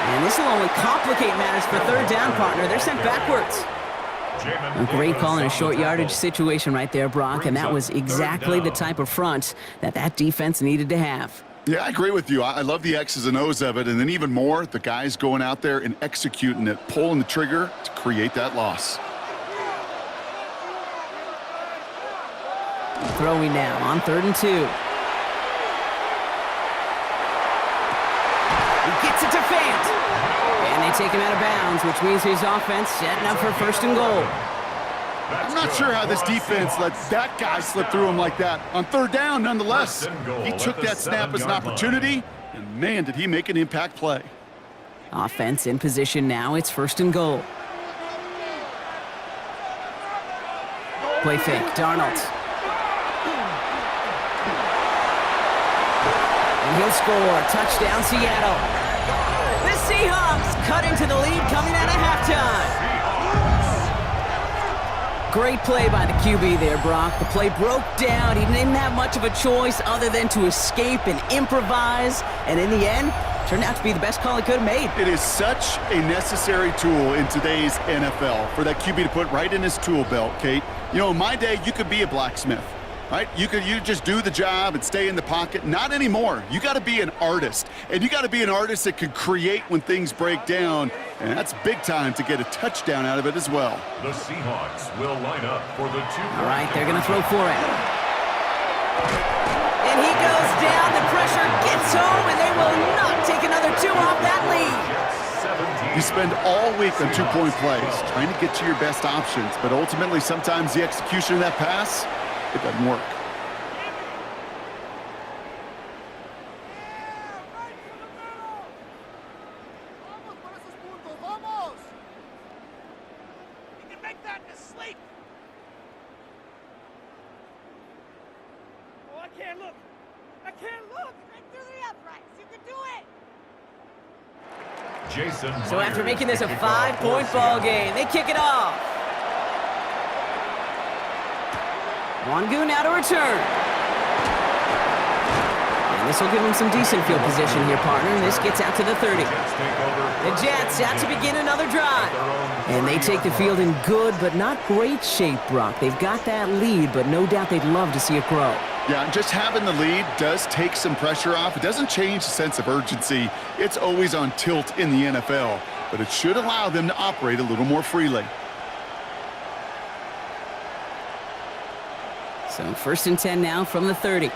And this will only complicate matters for 3rd down, partner. They're sent backwards. A great call in a short yardage situation right there, Brock, and that was exactly the type of front that defense needed to have. Yeah, I agree with you. I love the X's and O's of it, and then even more, the guys going out there and executing it, pulling the trigger to create that loss. Throwing now on 3rd and 2. He gets it to Fant. And they take him out of bounds, which means his offense setting up for first and goal. I'm not sure how this defense lets that guy slip through him like that. On third down, nonetheless, he took that snap as an opportunity, and man, did he make an impact play. Offense in position now. It's first and goal. Play fake, Darnold. And he'll score. Touchdown, Seattle. The Seahawks cut into the lead coming out of halftime. Great play by the QB there, Brock. The play broke down. He didn't have much of a choice other than to escape and improvise. And in the end, turned out to be the best call he could have made. It is such a necessary tool in today's NFL for that QB to put right in his tool belt, Kate. You know, in my day, you could be a blacksmith, right? You just do the job and stay in the pocket. Not anymore. You got to be an artist. And you got to be an artist that can create when things break down. And that's big time to get a touchdown out of it as well. The Seahawks will line up for the two. All right, they're going to throw for it. And he goes down. The pressure gets home, and they will not take another 2 off that lead. You spend all week on two-point plays, trying to get to your best options, but ultimately sometimes the execution of that pass, it doesn't work. You can make that in his sleep. Oh, I can't look. I can't look. Right through the uprights. You can do it. So after making this a 5-point ball game, they kick it off. Wangu now to return. And this will give him some decent field position here, partner. And this gets out to the 30. The Jets out to begin another drive. And they take the field in good but not great shape, Brock. They've got that lead, but no doubt they'd love to see it grow. Yeah, just having the lead does take some pressure off. It doesn't change the sense of urgency. It's always on tilt in the NFL, but it should allow them to operate a little more freely. So first and 10 now from the 30.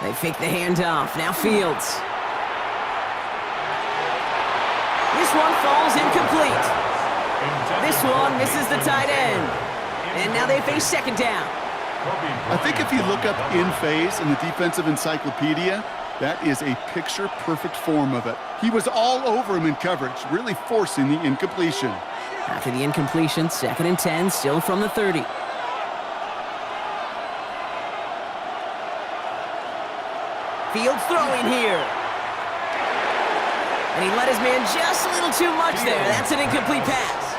They fake the handoff. Now Fields. This one falls incomplete. This one misses the tight end. And now they face second down. I think if you look up in phase in the defensive encyclopedia, that is a picture-perfect form of it. He was all over him in coverage, really forcing the incompletion. After the incompletion, second and 10, still from the 30. Fields throwing here. And he let his man just a little too much there. That's an incomplete pass.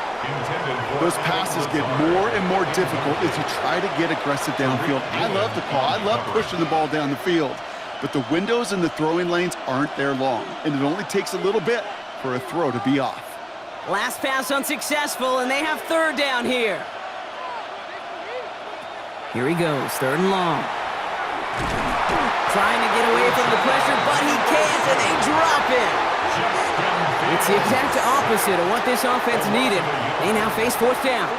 Those passes get more and more difficult as you try to get aggressive downfield. I love the call. I love pushing the ball down the field. But the windows in the throwing lanes aren't there long, and it only takes a little bit for a throw to be off. Last pass unsuccessful, and they have third down here. Here he goes, third and long. Trying to get away from the pressure, but he can't, and they drop it. It's the exact opposite of what this offense needed. They now face fourth down.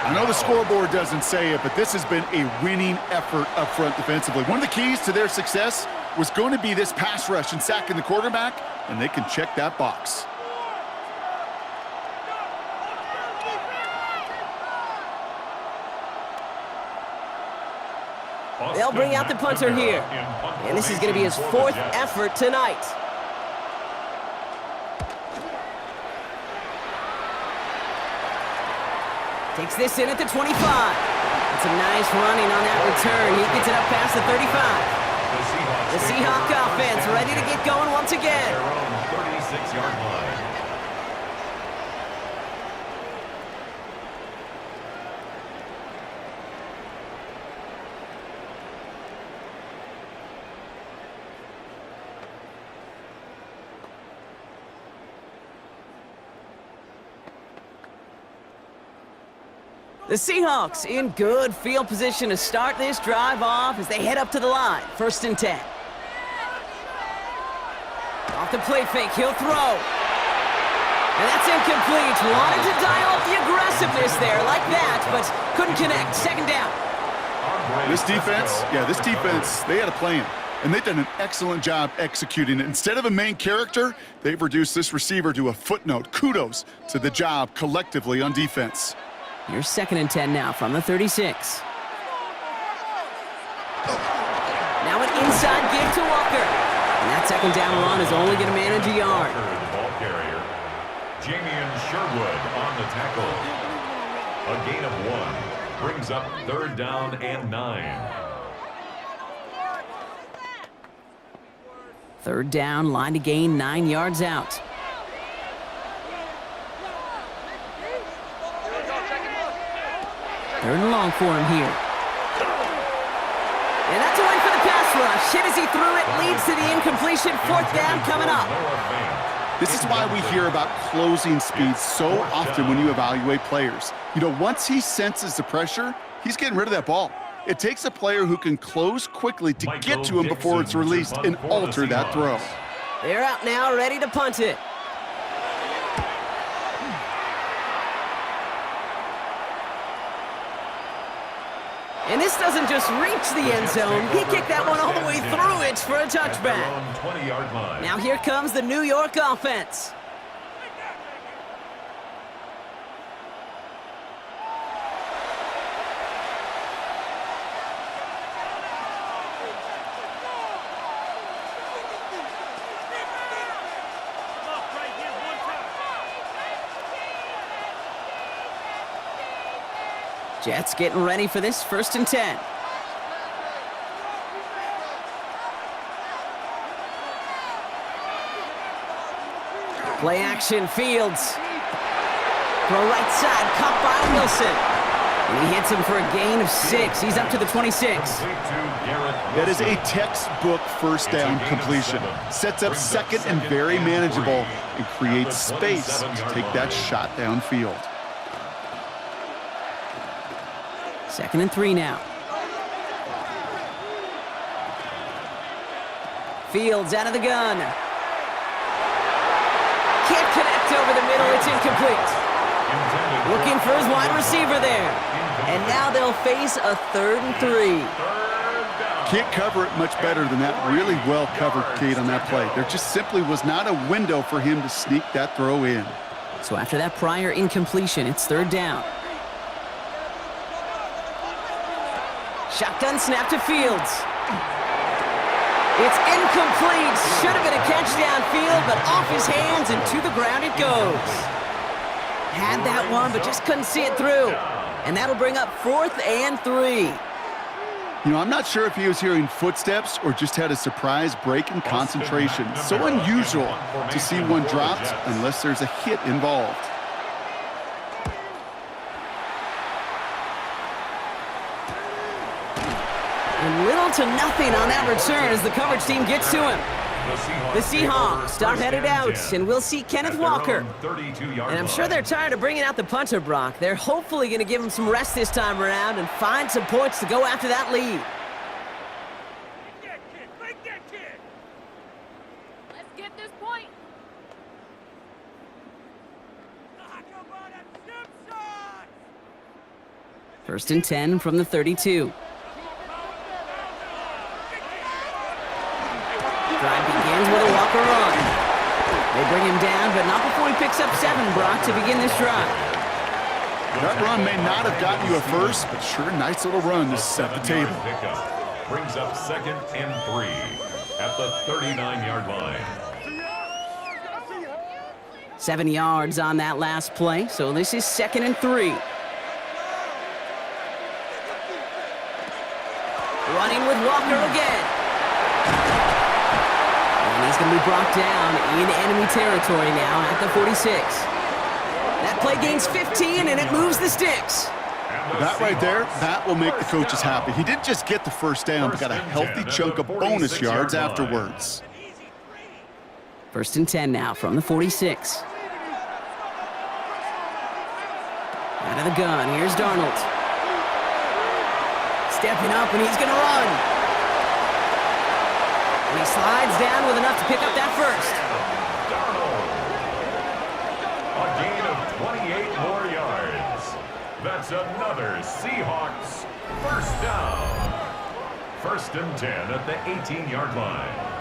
I know the scoreboard doesn't say it, but this has been a winning effort up front defensively. One of the keys to their success was going to be this pass rush and sacking the quarterback, and they can check that box. They'll bring out the punter here. And this is going to be his fourth effort tonight. Takes this in at the 25. It's a nice running on that return. He gets it up past the 35. The Seahawk offense ready to get going once again. Their own 36-yard line. The Seahawks in good field position to start this drive off as they head up to the line. First and 10. Off the play fake, he'll throw. And that's incomplete. Wanted to dial up the aggressiveness there like that, but couldn't connect. Second down. This defense, they had a plan. and they've done an excellent job executing it. Instead of a main character, they've reduced this receiver to a footnote. Kudos to the job collectively on defense. Here's 2nd and 10 now from the 36. Now an inside give to Walker. And that 2nd down run is only going to manage a yard. The ball carrier. Jamian Sherwood on the tackle. A gain of 1 brings up 3rd down and 9. 3rd down, line to gain 9 yards out. Third and long for him here. And that's away for the pass rush. Hit as he threw it, leads to the incompletion. 4th down coming up. This is why we hear about closing speed so often when you evaluate players. You know, once he senses the pressure, he's getting rid of that ball. It takes a player who can close quickly to get to him before it's released and alter that throw. They're out now, ready to punt it. And this doesn't just reach the end zone. He kicked that one all the way through it for a touchback. Now here comes the New York offense. Jets getting ready for this 1st and 10. Play action, Fields. Throw right side, caught by Wilson. And he hits him for a gain of 6. He's up to the 26. That is a textbook 1st down completion. Sets up 2nd and very manageable and creates space to take that shot downfield. 2nd and 3 now. Fields out of the gun. Can't connect over the middle. It's incomplete. Looking for his wide receiver there. And now they'll face a 3rd and 3. Can't cover it much better than that. Really well covered, Kate, on that play. There just simply was not a window for him to sneak that throw in. So after that prior incompletion, it's 3rd down. Shotgun snap to Fields. It's incomplete. Should have been a catch downfield, but off his hands and to the ground it goes. Had that one, but just couldn't see it through. And that'll bring up 4th and 3. You know, I'm not sure if he was hearing footsteps or just had a surprise break in concentration. So unusual to see one dropped unless there's a hit involved. And little to nothing on that return as the coverage team gets to him. The Seahawks are headed out, and we'll see Kenneth Walker. And I'm sure they're tired of bringing out the punter, Brock. They're hopefully going to give him some rest this time around and find some points to go after that lead. Let's get this point. 1st and 10 from the 32. Drive begins with a Walker run. They bring him down, but not before he picks up 7, Brock, to begin this drive. That run may not have gotten you a first, but sure, nice little run to set the table. Brings up 2nd and 3 at the 39-yard line. 7 yards on that last play, so this is 2nd and 3. Running with Walker again. And he's going to be brought down in enemy territory now at the 46. That play gains 15, and it moves the sticks. That right there, that will make the coaches happy. He didn't just get the 1st down, but got a healthy chunk of bonus yards afterwards. 1st and 10 now from the 46. Out of the gun, here's Darnold. Stepping up, and he's going to run. And he slides down with enough to pick up that first. A gain of 28 more yards. That's another Seahawks 1st down. First and 10 at the 18-yard line.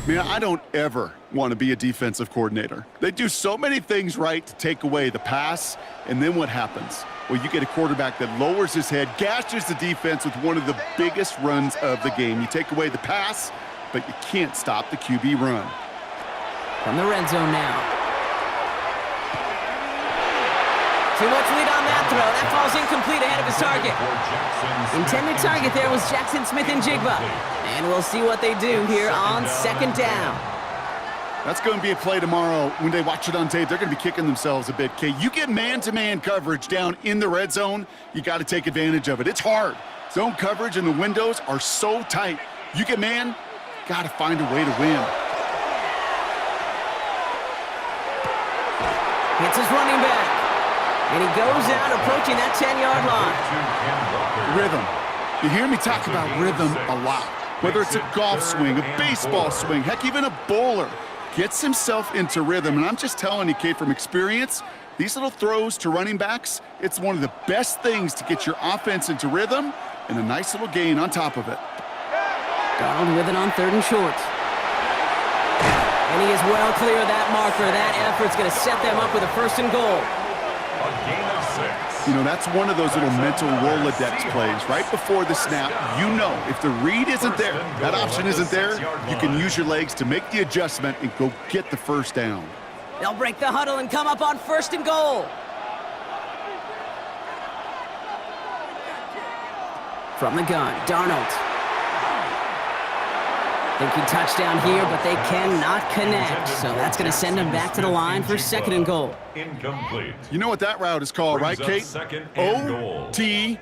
Man, I don't ever want to be a defensive coordinator. They do so many things right to take away the pass, and then what happens? Well, you get a quarterback that lowers his head, gashes the defense with one of the biggest runs of the game. You take away the pass, but you can't stop the QB run. From the red zone now. Too much lead on that throw. That falls incomplete ahead of his target. Intended target there was Jaxon Smith-Njigba. And we'll see what they do here on second down. That's going to be a play tomorrow. When they watch it on tape, they're going to be kicking themselves a bit. Okay, you get man-to-man coverage down in the red zone, you got to take advantage of it. It's hard. Zone coverage and the windows are so tight. You get man, got to find a way to win. It's his running back. And he goes out approaching that 10-yard line. Rhythm. You hear me talk about rhythm a lot. Whether it's a golf swing, a baseball swing, heck, even a bowler gets himself into rhythm. And I'm just telling you, Kate, from experience, these little throws to running backs, it's one of the best things to get your offense into rhythm and a nice little gain on top of it. Donald with it on third and short. And he is well clear of that marker. That effort's going to set them up with a first and goal. A gain of 6. You know, that's one of those little mental Rolodex plays. Right before the snap, you know if the read isn't there, that option isn't there, you can use your legs to make the adjustment and go get the first down. They'll break the huddle and come up on first and goal. From the gun, Darnold. Thinking touchdown here, but they cannot connect. So that's going to send them back to the line for second and goal. Incomplete. You know what that route is called, right, Kate? OTB,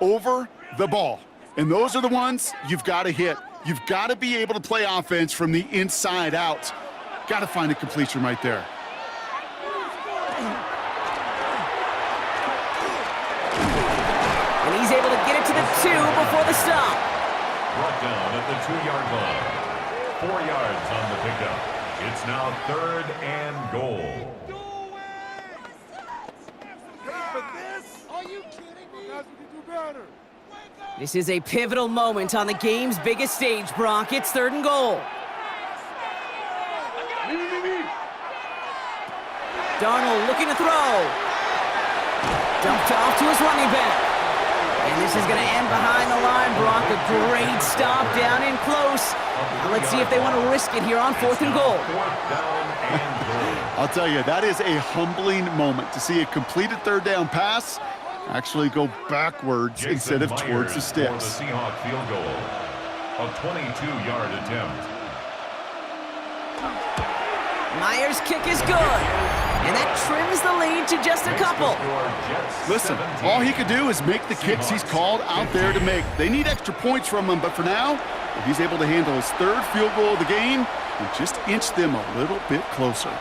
over the ball. And those are the ones you've got to hit. You've got to be able to play offense from the inside out. Got to find a completion right there. And he's able to get it to the 2 before the stop. Brought down at the 2-yard line. 4 yards on the pickup. It's now third and goal. Are you kidding me? Guys, we can do better. This is a pivotal moment on the game's biggest stage, Brock. It's third and goal. Darnold looking to throw. Dumped off to his running back. And this is going to end behind the line, Brock. A great stop down in close. Now let's see if they want to risk it here on fourth and goal. I'll tell you, that is a humbling moment to see a completed third down pass actually go backwards instead of towards the sticks. For the Seahawks field goal. A 22-yard attempt. Myers' kick is good. And that trims the lead to just a couple. Listen, all he could do is make the kicks he's called out there to make. They need extra points from him, but for now, if he's able to handle his third field goal of the game and just inch them a little bit closer.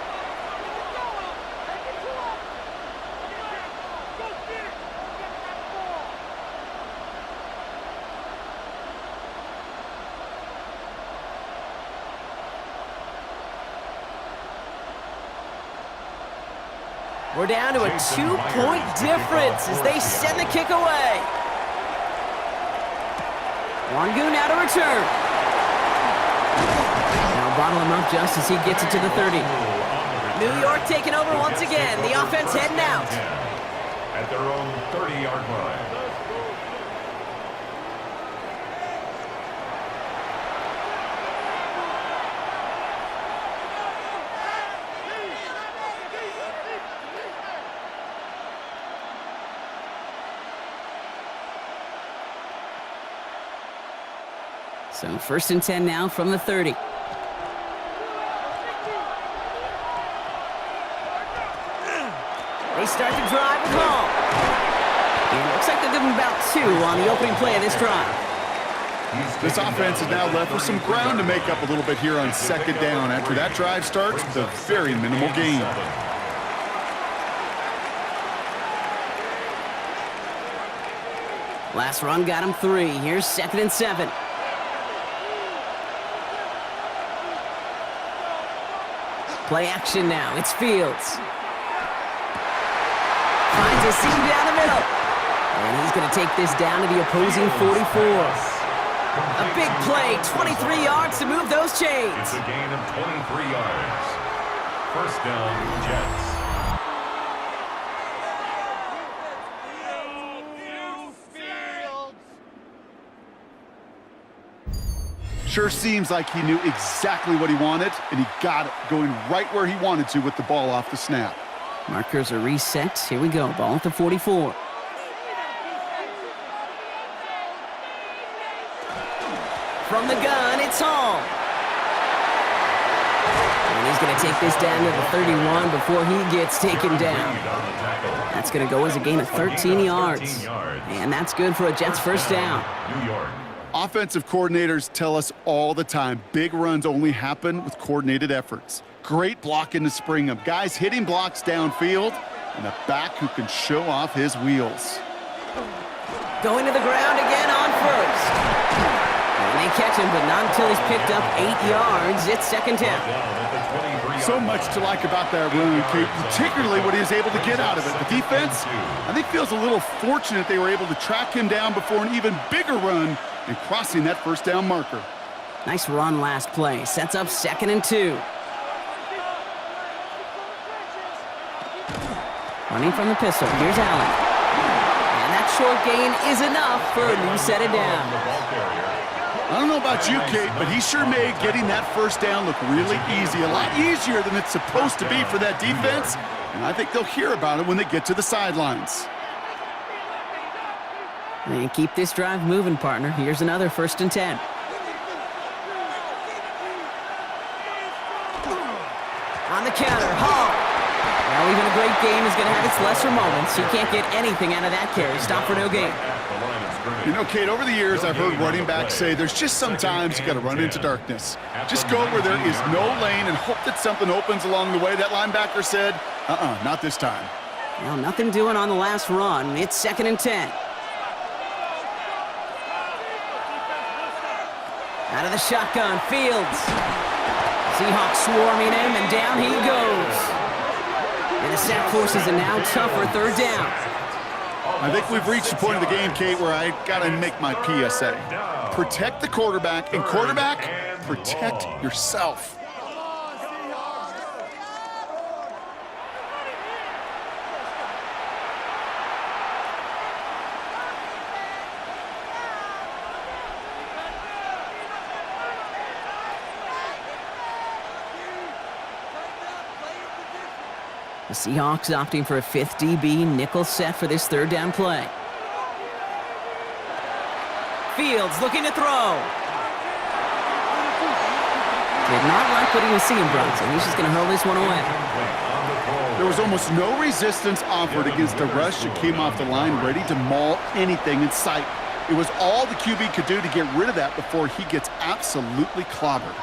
We're down to a 2-point difference as they send the kick away. Wangu now to return. Now bottle him up just as he gets it to the 30. New York taking over once again. The offense heading out. At their own 30-yard line. So first and 10 now from the 30. They start to drive with home. It looks like they'll give them about 2 on the opening play of this drive. This offense is now left with some ground to make up a little bit here on second down. After that drive starts, the very minimal gain. Last run got him 3. Here's second and 7. Play action now. It's Fields. Finds Finds a seam down the middle. And he's going to take this down to the opposing 44. A big play, 23 yards to move those chains. It's a gain of 23 yards. First down, Jets. Sure seems like he knew exactly what he wanted, and he got it, going right where he wanted to with the ball off the snap. Markers are reset. Here we go. Ball at the 44. From the gun, it's Hall. And he's going to take this down to the 31 before he gets taken down. That's going to go as a gain of 13 yards. And that's good for a Jets first down. New York. Offensive coordinators tell us all the time, big runs only happen with coordinated efforts. Great blocking to spring them. Guys hitting blocks downfield, and a back who can show off his wheels. Going to the ground again on first. And they catch him, but not until he's picked up 8 yards. It's second down. So much to like about that run, Kate, particularly what he was able to get out of it. The defense, I think, feels a little fortunate they were able to track him down before an even bigger run and crossing that first down marker. Nice run last play. Sets up 2nd and 2. Running from the pistol. Here's Allen. And that short gain is enough for a new set of downs. I don't know about you, Kate, but he sure made getting that first down look really easy. A lot easier than it's supposed to be for that defense. And I think they'll hear about it when they get to the sidelines. And keep this drive moving, partner. Here's another 1st and 10. On the counter, Hall. Well, even a great game is going to have its lesser moments. He can't get anything out of that carry. Stop for no gain. You know, Kate, over the years, I've heard running backs say there's just sometimes you got to run into darkness. Just go where there is no lane and hope that something opens along the way. That linebacker said, not this time. Well, nothing doing on the last run. It's 2nd and 10. Out of the shotgun, Fields. Seahawks swarming him, and down he goes. And the sack forces a now tougher 3rd down. I think we've reached the point of the game, Kate, where I got to make my PSA. Protect the quarterback, and quarterback, protect yourself. The Seahawks opting for a 5th DB nickel set for this 3rd down play. Fields looking to throw. Did not like what he was seeing, Bronson. He's just going to hurl this one away. There was almost no resistance offered against a rush that came off the line ready to maul anything in sight. It was all the QB could do to get rid of that before he gets absolutely clobbered.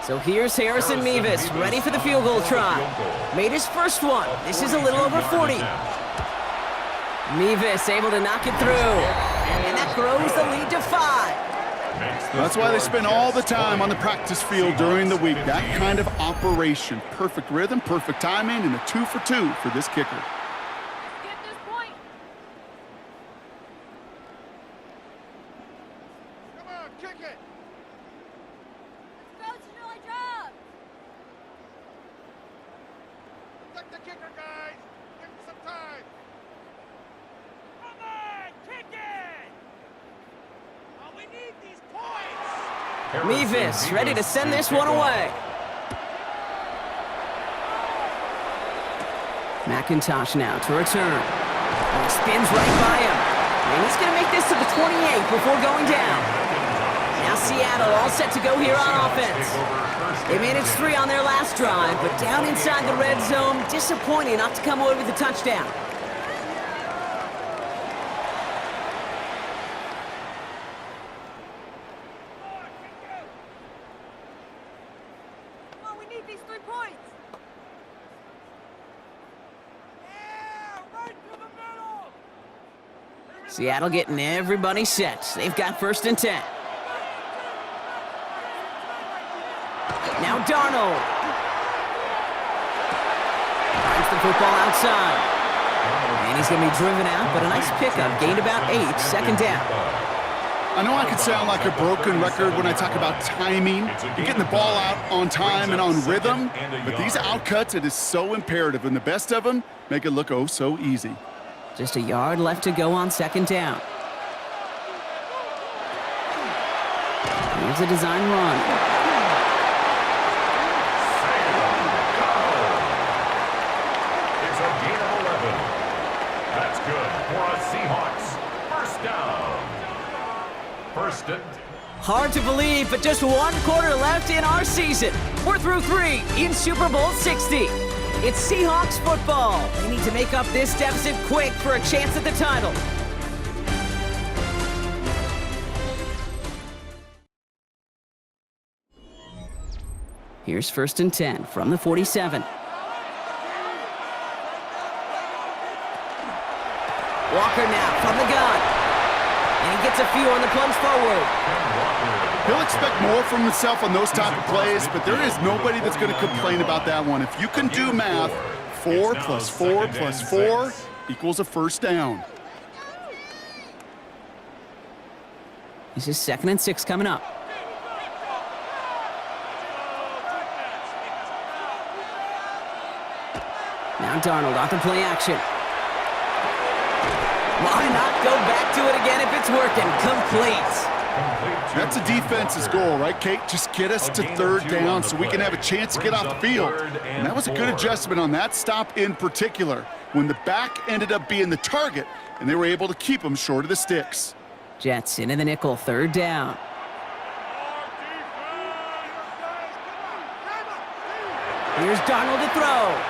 So here's Harrison Mevis, ready for the field goal try. Made his first one. This is a little over 40. Mevis able to knock it through. And that grows the lead to 5. That's why they spend all the time on the practice field during the week. That kind of operation. Perfect rhythm, perfect timing, and a 2 for 2 for this kicker. Get this point. Come on, kick it. Let's go, Chanel, job. Protect the kicker, guys. Give him some time. Come on, kick it. Oh, we need these points. Mevis ready to send this one away. McIntosh now to return. And he spins right by him. And he's going to make this to the 28 before going down. Now Seattle all set to go here on offense. They managed 3 on their last drive, but down inside the red zone, disappointing not to come away with a touchdown. Come on, we need these 3 points. Yeah, right to the middle. Seattle getting everybody set. They've got 1st and 10. Now Darnold. Finds the football outside. And he's going to be driven out, but a nice pickup. Gained about 8, second down. I know I can sound like a broken record when I talk about timing and getting the ball out on time and on rhythm, but these outcuts, it is so imperative, and the best of them make it look oh so easy. Just a yard left to go on second down. Here's a design run. It's a gain of 11. That's good for a Seahawks first down. First and... Hard to believe, but just 1 quarter left in our season. We're through 3 in Super Bowl 60. It's Seahawks football. They need to make up this deficit quick for a chance at the title. Here's first and 10 from the 47. Walker now from the gun. And he gets a few on the plunge forward. He'll expect more from himself on those type of plays, but there is nobody that's going to complain about that one. If you can do math, 4 plus 4 plus 4 equals a first down. This is 2nd and 6 coming up. Now Darnold off the play action. Why not go back to it again if it's working? Complete. That's a defense's goal, right, Kate? Just get us to 3rd down so we can have a chance to get off the field. And that was a good adjustment on that stop in particular, when the back ended up being the target, and they were able to keep him short of the sticks. Jets into the nickel, 3rd down. Here's Darnold to throw.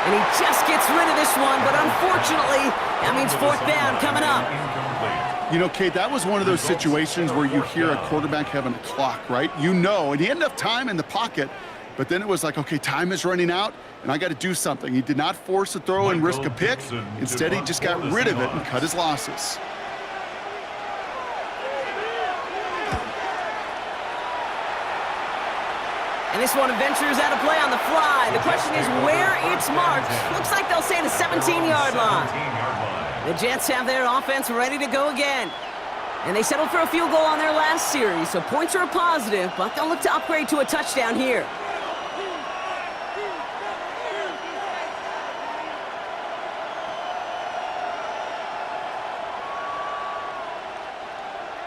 And he just gets rid of this one, but unfortunately, that means 4th down coming up. You know, Kate, that was one of those situations where you hear a quarterback having a clock, right? You know, and he had enough time in the pocket, but then it was like, okay, time is running out, and I got to do something. He did not force a throw and risk a pick. Instead, he just got rid of it and cut his losses. And this one ventures out of play on the fly. The question is where it's marked. Looks like they'll say the 17-yard line. The Jets have their offense ready to go again. And they settled for a field goal on their last series, so points are a positive, but they'll look to upgrade to a touchdown here.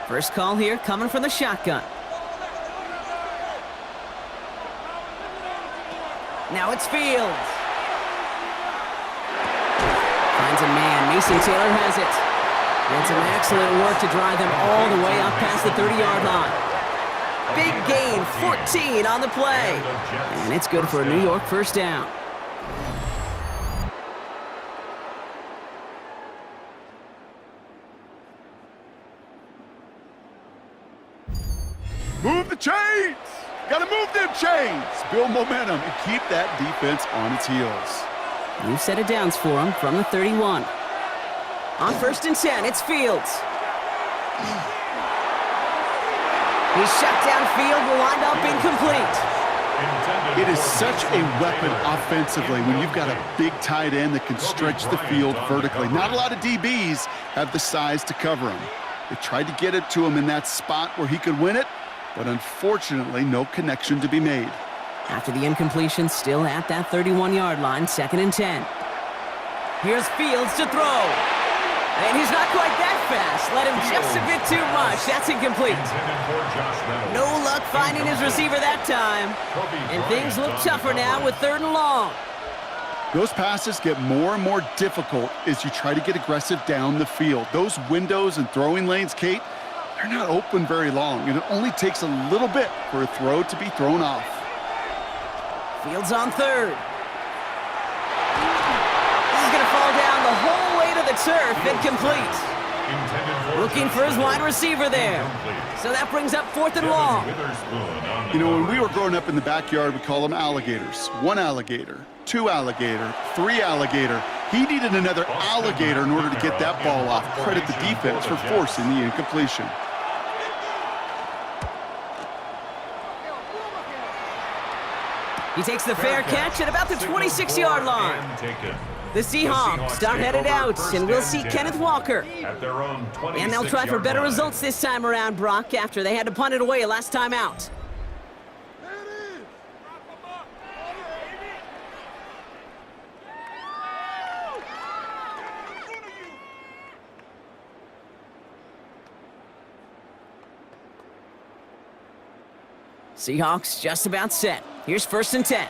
First call here coming from the shotgun. Now it's Fields. Finds a man. Mason Taylor has it. And some excellent work to drive them all the way up past the 30-yard line. Big gain, 14 on the play. And it's good for a New York first down. Move the chains! Gotta move them chains! Build momentum and keep that defense on its heels. New set of downs for him from the 31. On first and 10, it's Fields. He's shut downfield, will wind up incomplete. It is such a weapon offensively when you've got a big tight end that can stretch the field vertically. Not a lot of DBs have the size to cover him. They tried to get it to him in that spot where he could win it, but unfortunately, no connection to be made. After the incompletion, still at that 31-yard line, 2nd and 10. Here's Fields to throw. And he's not quite that fast. Let him just a bit too much. That's incomplete. No luck finding his receiver that time. And things look tougher now with 3rd and long. Those passes get more and more difficult as you try to get aggressive down the field. Those windows and throwing lanes, Kate, they're not open very long, and it only takes a little bit for a throw to be thrown off. Fields on 3rd. This is going to fall down the whole way to the turf, incomplete. Looking for his wide receiver there. So that brings up 4th and long. You know, when we were growing up in the backyard, we call them alligators. 1 alligator, 2 alligator, 3 alligator. He needed another alligator in order to get that ball off. Credit the defense for forcing the incompletion. He takes the fair catch at about the 26-yard line. The Seahawks are headed out, and we'll see Kenneth Walker. And they'll try for better results this time around, Brock, after they had to punt it away last time out. Seahawks just about set. Here's 1st and 10.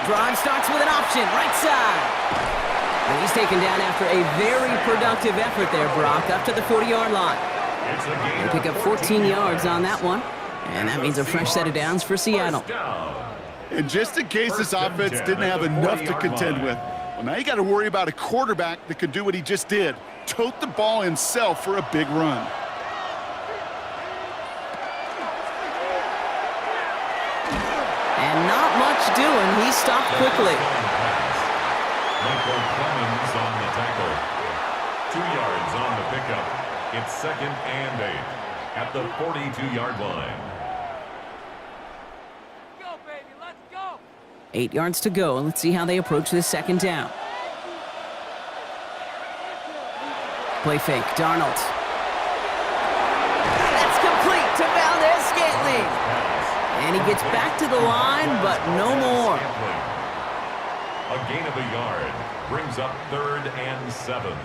Drive starts with an option, right side. And he's taken down after a very productive effort there, Brock, up to the 40-yard line. They pick up 14 yards on that one, and that means a fresh set of downs for Seattle. And just in case this offense didn't have enough to contend with, well, now you got to worry about a quarterback that could do what he just did. Tote the ball himself for a big run. And not much doing. He stopped quickly. Michael Clemens on the tackle. 2 yards on the pickup. It's 2nd and 8 at the 42-yard line. Go, baby, let's go. 8 yards to go. Let's see how they approach this 2nd down. Play fake, Darnold. That's complete to Valdez-Scantling. And he gets back to the line, but no more. A gain of a yard brings up 3rd and 7.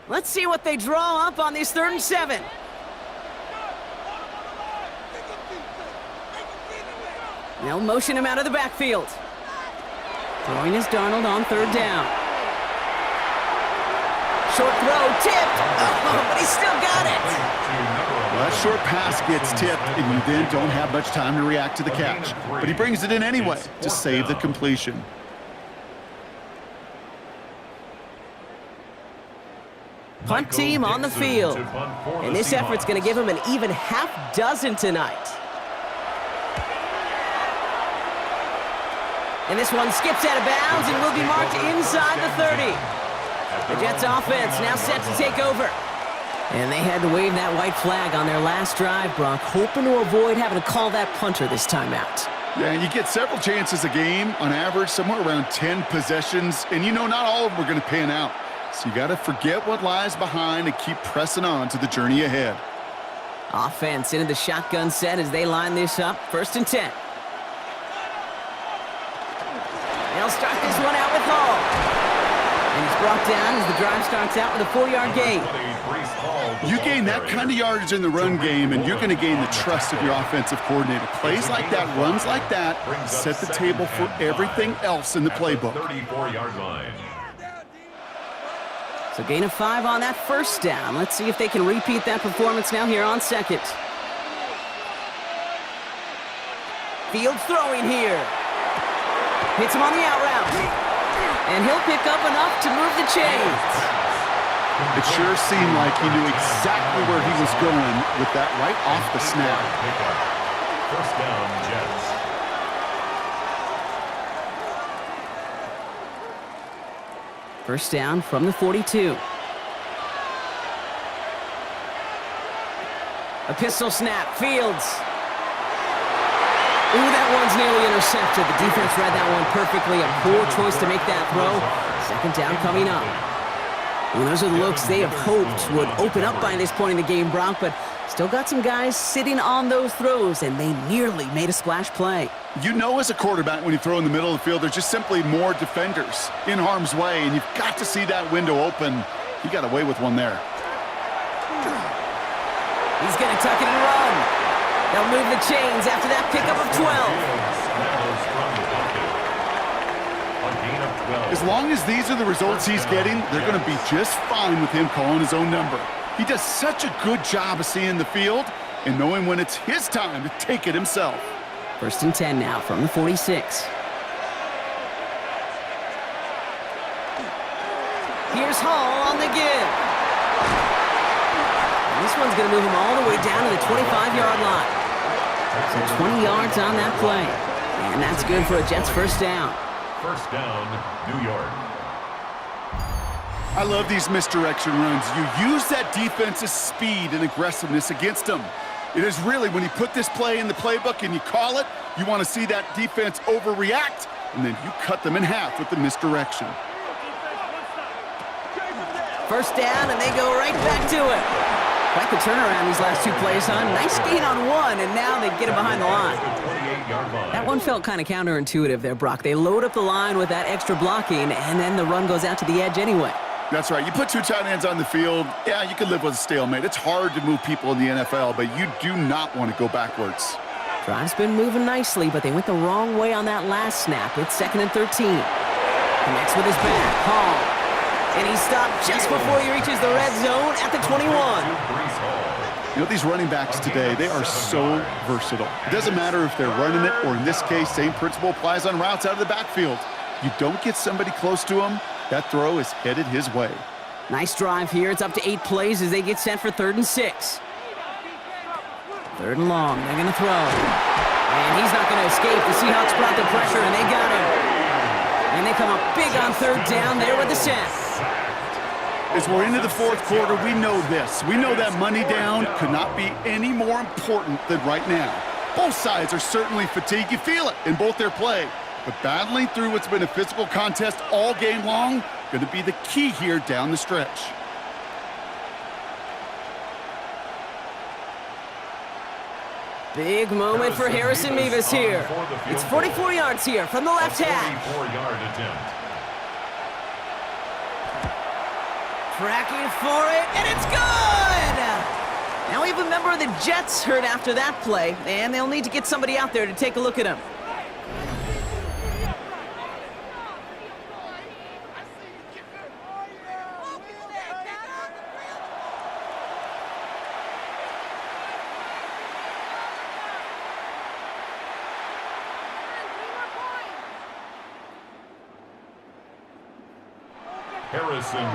Let's see what they draw up on these 3rd and 7. They'll motion him out of the backfield. Throwing is Darnold on 3rd down. Short throw, tipped. Oh, but he still got it. Well, that short pass gets tipped, and you then don't have much time to react to the catch. But he brings it in anyway to save the completion. Punt team on the field. And this effort's going to give him an even half dozen tonight. And this one skips out of bounds and will be marked inside the 30. The Jets offense now set to take over. And they had to wave that white flag on their last drive, Brock, hoping to avoid having to call that punter this time out. Yeah, and you get several chances a game, on average, somewhere around 10 possessions, and you know not all of them are going to pan out. So you got to forget what lies behind and keep pressing on to the journey ahead. Offense into the shotgun set as they line this up. 1st and 10. They'll start this one out with Hall. And he's brought down as the drive starts out with a 4-yard gain. You gain that kind of yardage in the run game, and you're going to gain the trust of your offensive coordinator. Plays like that, runs like that, set the table for everything else in the playbook. 34-yard line. So gain of 5 on that 1st down. Let's see if they can repeat that performance now here on 2nd. Field throwing here. Hits him on the out route. And he'll pick up enough to move the chains. It sure seemed like he knew exactly where he was going with that right off the snap. 1st down, Jets. First down from the 42. A pistol snap, Fields. Ooh, that one's nearly intercepted. The defense read that one perfectly. A poor choice to make that throw. 2nd down coming up. Well, those are the looks they have hoped would open up by this point in the game, Brock, but still got some guys sitting on those throws, and they nearly made a splash play. You know as a quarterback when you throw in the middle of the field, there's just simply more defenders in harm's way, and you've got to see that window open. He got away with one there. He's going to tuck it and run. They'll move the chains after that pickup of 12. As long as these are the results he's getting, they're going to be just fine with him calling his own number. He does such a good job of seeing the field and knowing when it's his time to take it himself. 1st and 10 now from the 46. Here's Hall on the give. And this one's going to move him all the way down to the 25-yard line. So 20 yards on that play. And that's good for a Jets 1st down. 1st down, New York. I love these misdirection runs. You use that defense's speed and aggressiveness against them. It is really, when you put this play in the playbook and you call it, you want to see that defense overreact, and then you cut them in half with the misdirection. First down, and they go right back to it. Quite the turnaround these last two plays, huh? Nice gain on one, and now they get it behind the line. That one felt kind of counterintuitive there, Brock. They load up the line with that extra blocking, and then the run goes out to the edge anyway. That's right. You put two tight ends on the field, yeah, you can live with a stalemate. It's hard to move people in the NFL, but you do not want to go backwards. Drive's been moving nicely, but they went the wrong way on that last snap. It's 2nd and 13. Connects with his back. Hall. And he stopped just before he reaches the red zone at the 21. You know, these running backs today, they are so versatile. It doesn't matter if they're running it, or in this case, same principle applies on routes out of the backfield. You don't get somebody close to him, that throw is headed his way. Nice drive here. It's up to 8 plays as they get set for 3rd and 6. 3rd and long. They're going to throw. And he's not going to escape. The Seahawks brought the pressure, and they got him. And they come up big on 3rd down there with the sack. As we're into the 4th quarter, we know this. We know that money down could not be any more important than right now. Both sides are certainly fatigued. You feel it in both their play. But battling through what's been a physical contest all game long, going to be the key here down the stretch. Big moment for Harrison Mevis here. It's 44 yards here from the left hash. 44-yard attempt. Tracking for it, and it's good! Now we have a member of the Jets hurt after that play, and they'll need to get somebody out there to take a look at him.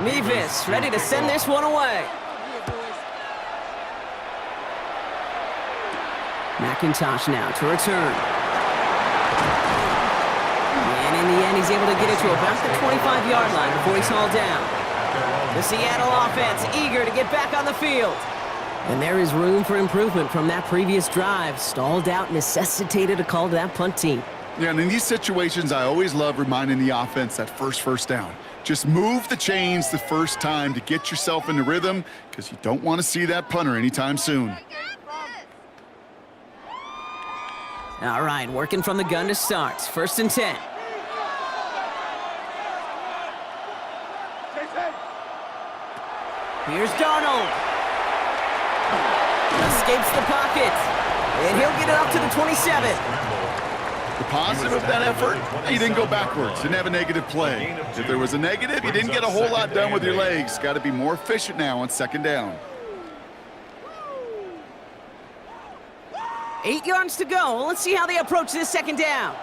Mevis ready to send this one away. McIntosh now to return. And in the end, he's able to get it to about the 25-yard line before he's hauled down. The Seattle offense eager to get back on the field. And there is room for improvement from that previous drive. Stalled out, necessitated a call to that punt team. Yeah, and in these situations, I always love reminding the offense that first down. Just move the chains the first time to get yourself in the rhythm, because you don't want to see that punter anytime soon. All right, working from the gun to start. 1st and 10. Here's Darnold. Escapes the pocket. And he'll get it up to the 27. The positive of that effort, he didn't go backwards, didn't have a negative play. If there was a negative, you didn't get a whole lot done with your legs. Got to be more efficient now on 2nd down. 8 yards to go. Let's see how they approach this 2nd down.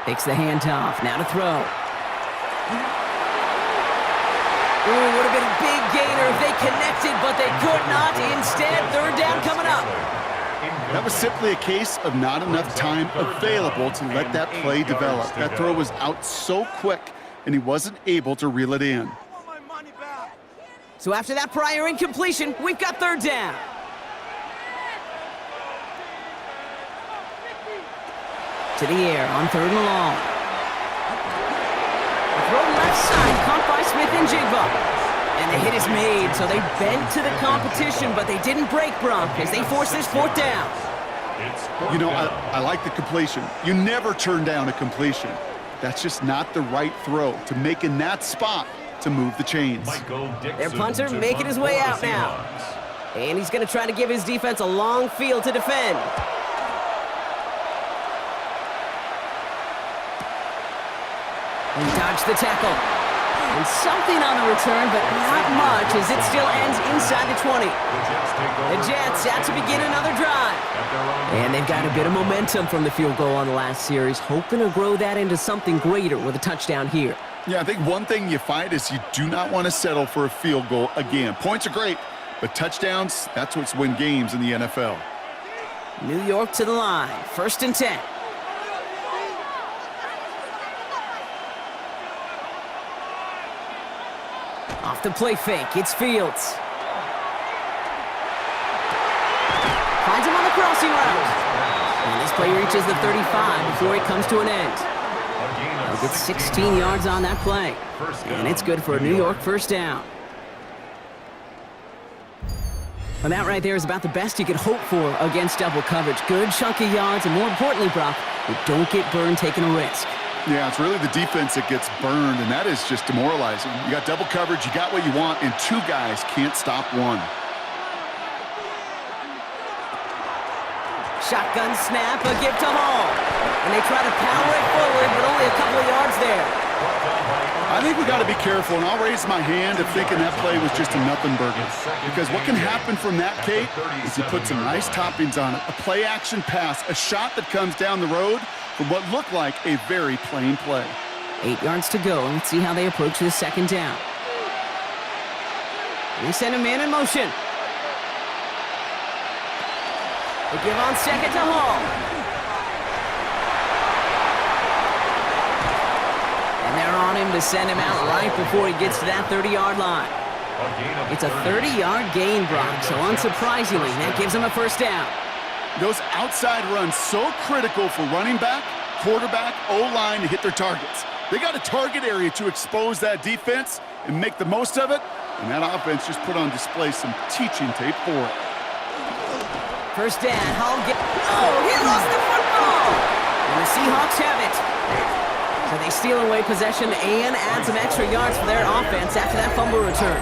Takes the handoff. Now to throw. Ooh, would have been a big gainer if they connected, but they could not. Instead, 3rd down coming up. That was simply a case of not enough time available to let that play develop. That throw was out so quick, and he wasn't able to reel it in. So after that prior incompletion, we've got 3rd down. To the air on 3rd and long. Throw left side, caught by Smith-Njigba. And the hit is made, so they bent to the competition, but they didn't break, Brock, as they force this 4th down. You know, I like the completion. You never turn down a completion. That's just not the right throw to make in that spot to move the chains. Their punter making his way out now. And he's going to try to give his defense a long field to defend. And dodged the tackle. And something on the return, but not much, as it still ends inside the 20. The Jets out to begin another drive. And they've got a bit of momentum from the field goal on the last series, hoping to grow that into something greater with a touchdown here. Yeah, I think one thing you find is you do not want to settle for a field goal again. Points are great, but touchdowns, that's what's win games in the NFL. New York to the line, 1st and 10. Off the play fake, it's Fields. Finds him on the crossing route. And this play reaches the 35 before it comes to an end. He'll get 16 yards on that play. And it's good for a New York first down. And that right there is about the best you could hope for against double coverage. Good chunky yards, and more importantly, Brock, you don't get burned taking a risk. Yeah, it's really the defense that gets burned, and that is just demoralizing. You got double coverage, you got what you want, and two guys can't stop one. Shotgun snap, a give to Hall. And they try to power it forward, but only a couple of yards there. I think we got to be careful, and I'll raise my hand of thinking that play was just a nothing burger. Because what can happen from that, Kate, is you put some nice toppings on it. A play-action pass, a shot that comes down the road from what looked like a very plain play. 8 yards to go. Let's see how they approach this second down. They send a man in motion. They give on second to Hall. And they're on him to send him out right before he gets to that 30-yard line. It's a 30-yard gain, Brock, so unsurprisingly, that gives him a first down. Those outside runs so critical for running back, quarterback, O-line to hit their targets. They got a target area to expose that defense and make the most of it, and that offense just put on display some teaching tape for it. First down, Hall he lost the football! And the Seahawks have it. So they steal away possession and add some extra yards for their offense after that fumble return.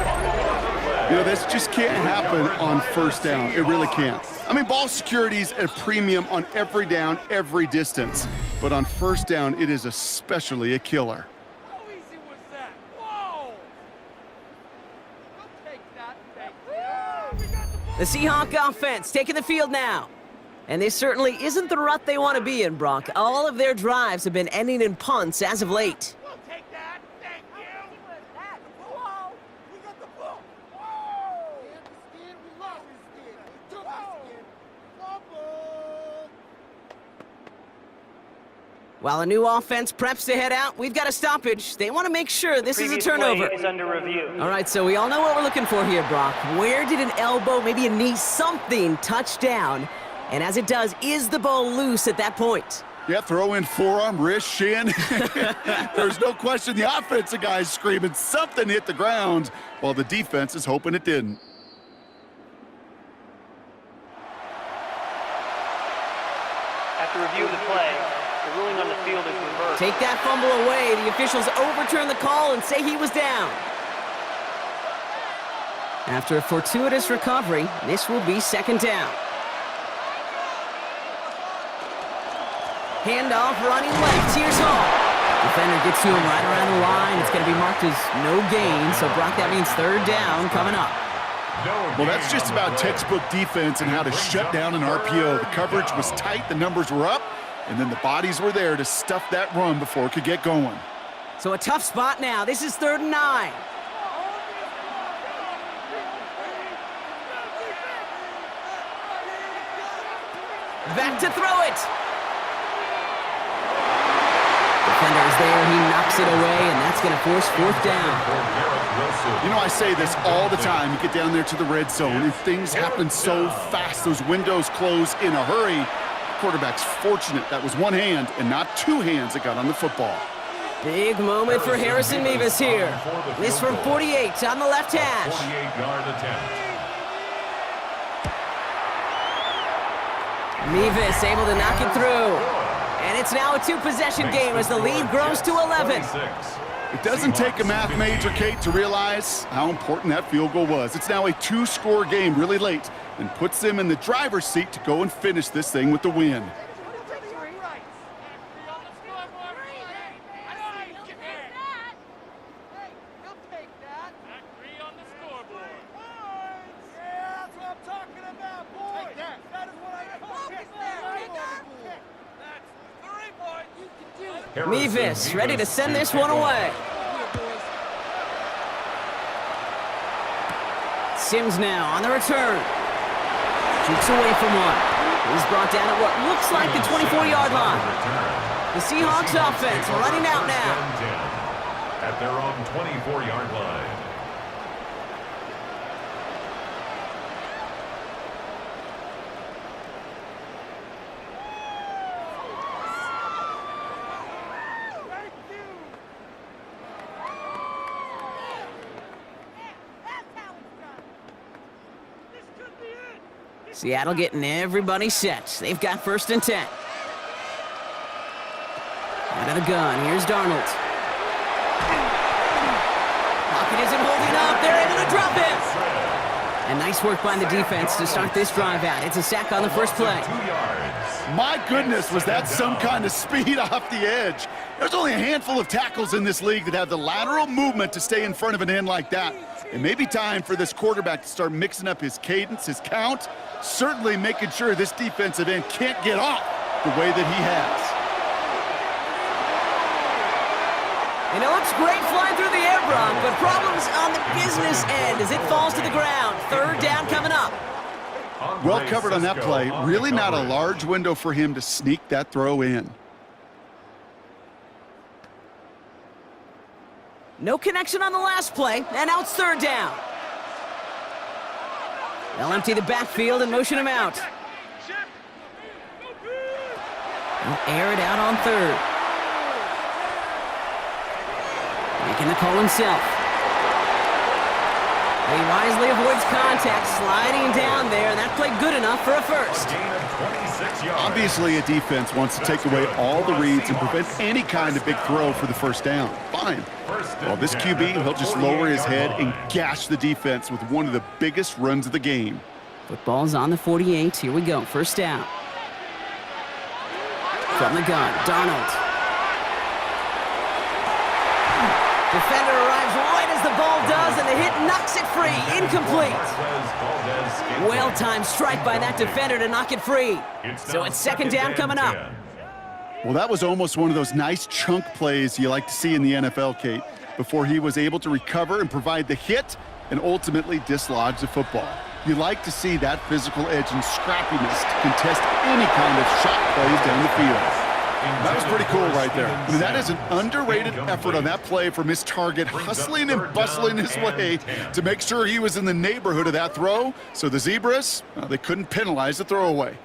You know, this just can't happen on first down. It really can't. I mean, ball security's at a premium on every down, every distance. But on first down, it is especially a killer. How easy was that? Whoa! Don't take that, thank you. We got the ball. The Seahawk offense taking the field now. And this certainly isn't the rut they want to be in, Brock. All of their drives have been ending in punts as of late. We'll take that, thank you. How easy was that? Whoa! We got the ball. Whoa! We had the skin, we lost the skin. We took the skin. Fumble! While a new offense preps to head out, we've got a stoppage. They want to make sure this is a turnover. Play is under review. All right, so we all know what we're looking for here, Brock. Where did an elbow, maybe a knee, something touch down? And as it does, is the ball loose at that point? Yeah, throw in forearm, wrist, shin. There's no question the offensive guy's screaming something hit the ground while the defense is hoping it didn't. After review of the play, the ruling on the field is reversed. Take that fumble away. The officials overturn the call and say he was down. After a fortuitous recovery, this will be second down. Handoff running left. Here's Hall. Defender gets to him right around the line. It's going to be marked as no gain. So, Brock, that means third down coming up. Well, that's just about textbook defense and how to shut down an RPO. The coverage was tight, the numbers were up, and then the bodies were there to stuff that run before it could get going. So a tough spot now. This is 3rd and 9. Back to throw it. Defender is there. He knocks it away, and that's going to force 4th down. You know, I say this all the time. You get down there to the red zone, and things happen so fast. Those windows close in a hurry. The quarterback's fortunate that was one hand and not two hands that got on the football. Big moment for Harrison Mevis here. This from 48 on the left hash. 48-yard attempt. Mevis able to knock it through. And it's now a 2-possession game as the lead grows to 11. It doesn't take a math major, Kate, to realize how important that field goal was. It's now a 2-score game really late and puts them in the driver's seat to go and finish this thing with the win. Mevis ready to send this one away. Sims now on the return. Jukes away from one. He's brought down at what looks like the 24-yard line. The Seahawks offense running out now. At their own 24-yard line. Seattle getting everybody set. They've got 1st and 10. Out of the gun, here's Darnold. Pocket isn't holding up. They're able to drop him. And nice work by the defense to start this drive out. It's a sack on the first play. My goodness, was that some kind of speed off the edge. There's only a handful of tackles in this league that have the lateral movement to stay in front of an end like that. It may be time for this quarterback to start mixing up his cadence, his count, certainly making sure this defensive end can't get off the way that he has. And it looks great flying through the air, Brock, but problems on the business end as it falls to the ground. 3rd down coming up. Well covered on that play. Really not a large window for him to sneak that throw in. No connection on the last play, and now it's 3rd down. They'll empty the backfield and motion him out. They'll air it out on 3rd. Making the call himself. He wisely avoids contact, sliding down there, and that played good enough for a 1st. Obviously, a defense wants to take away all the reads and prevent any kind of big throw for the 1st down. Fine. Well, this QB, he'll just lower his head and gash the defense with one of the biggest runs of the game. Football's on the 48. Here we go. 1st down. From the gun, Darnold. Defender arrives right as the ball does, and the hit knocks it free. Incomplete. Well-timed strike by that defender to knock it free. So it's 2nd down coming up. Well, that was almost one of those nice chunk plays you like to see in the NFL, Kate, before he was able to recover and provide the hit and ultimately dislodge the football. You like to see that physical edge and scrappiness to contest any kind of shot plays down the field. That was pretty cool right there. I mean, that is an underrated effort on that play from his target, hustling and bustling his way to make sure he was in the neighborhood of that throw. So the Zebras, they couldn't penalize the throwaway.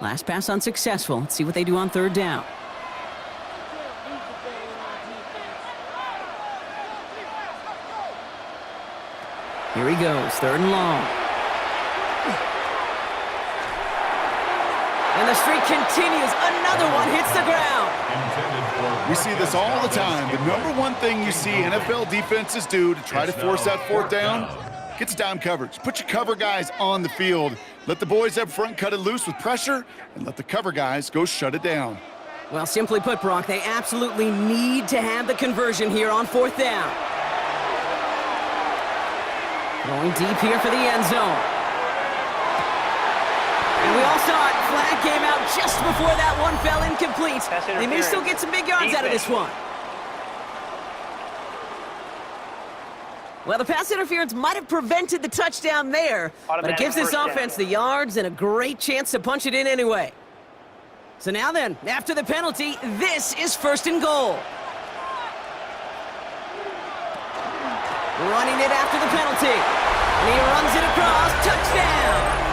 Last pass unsuccessful. Let's see what they do on 3rd down. Here he goes, 3rd and long. And the streak continues. Another one hits the ground. We see this all the time. The #1 thing you see NFL defenses do to try to force that 4th down, gets down coverage. Put your cover guys on the field. Let the boys up front cut it loose with pressure, and let the cover guys go shut it down. Well, simply put, Brock, they absolutely need to have the conversion here on 4th down. Going deep here for the end zone. And we all saw it. Flag came out just before that one fell incomplete. They may still get some big yards out of this one. Well, the pass interference might have prevented the touchdown there, but it gives this offense the yards and a great chance to punch it in anyway. So now then, after the penalty, this is 1st and goal. Running it after the penalty. And he runs it across. Touchdown!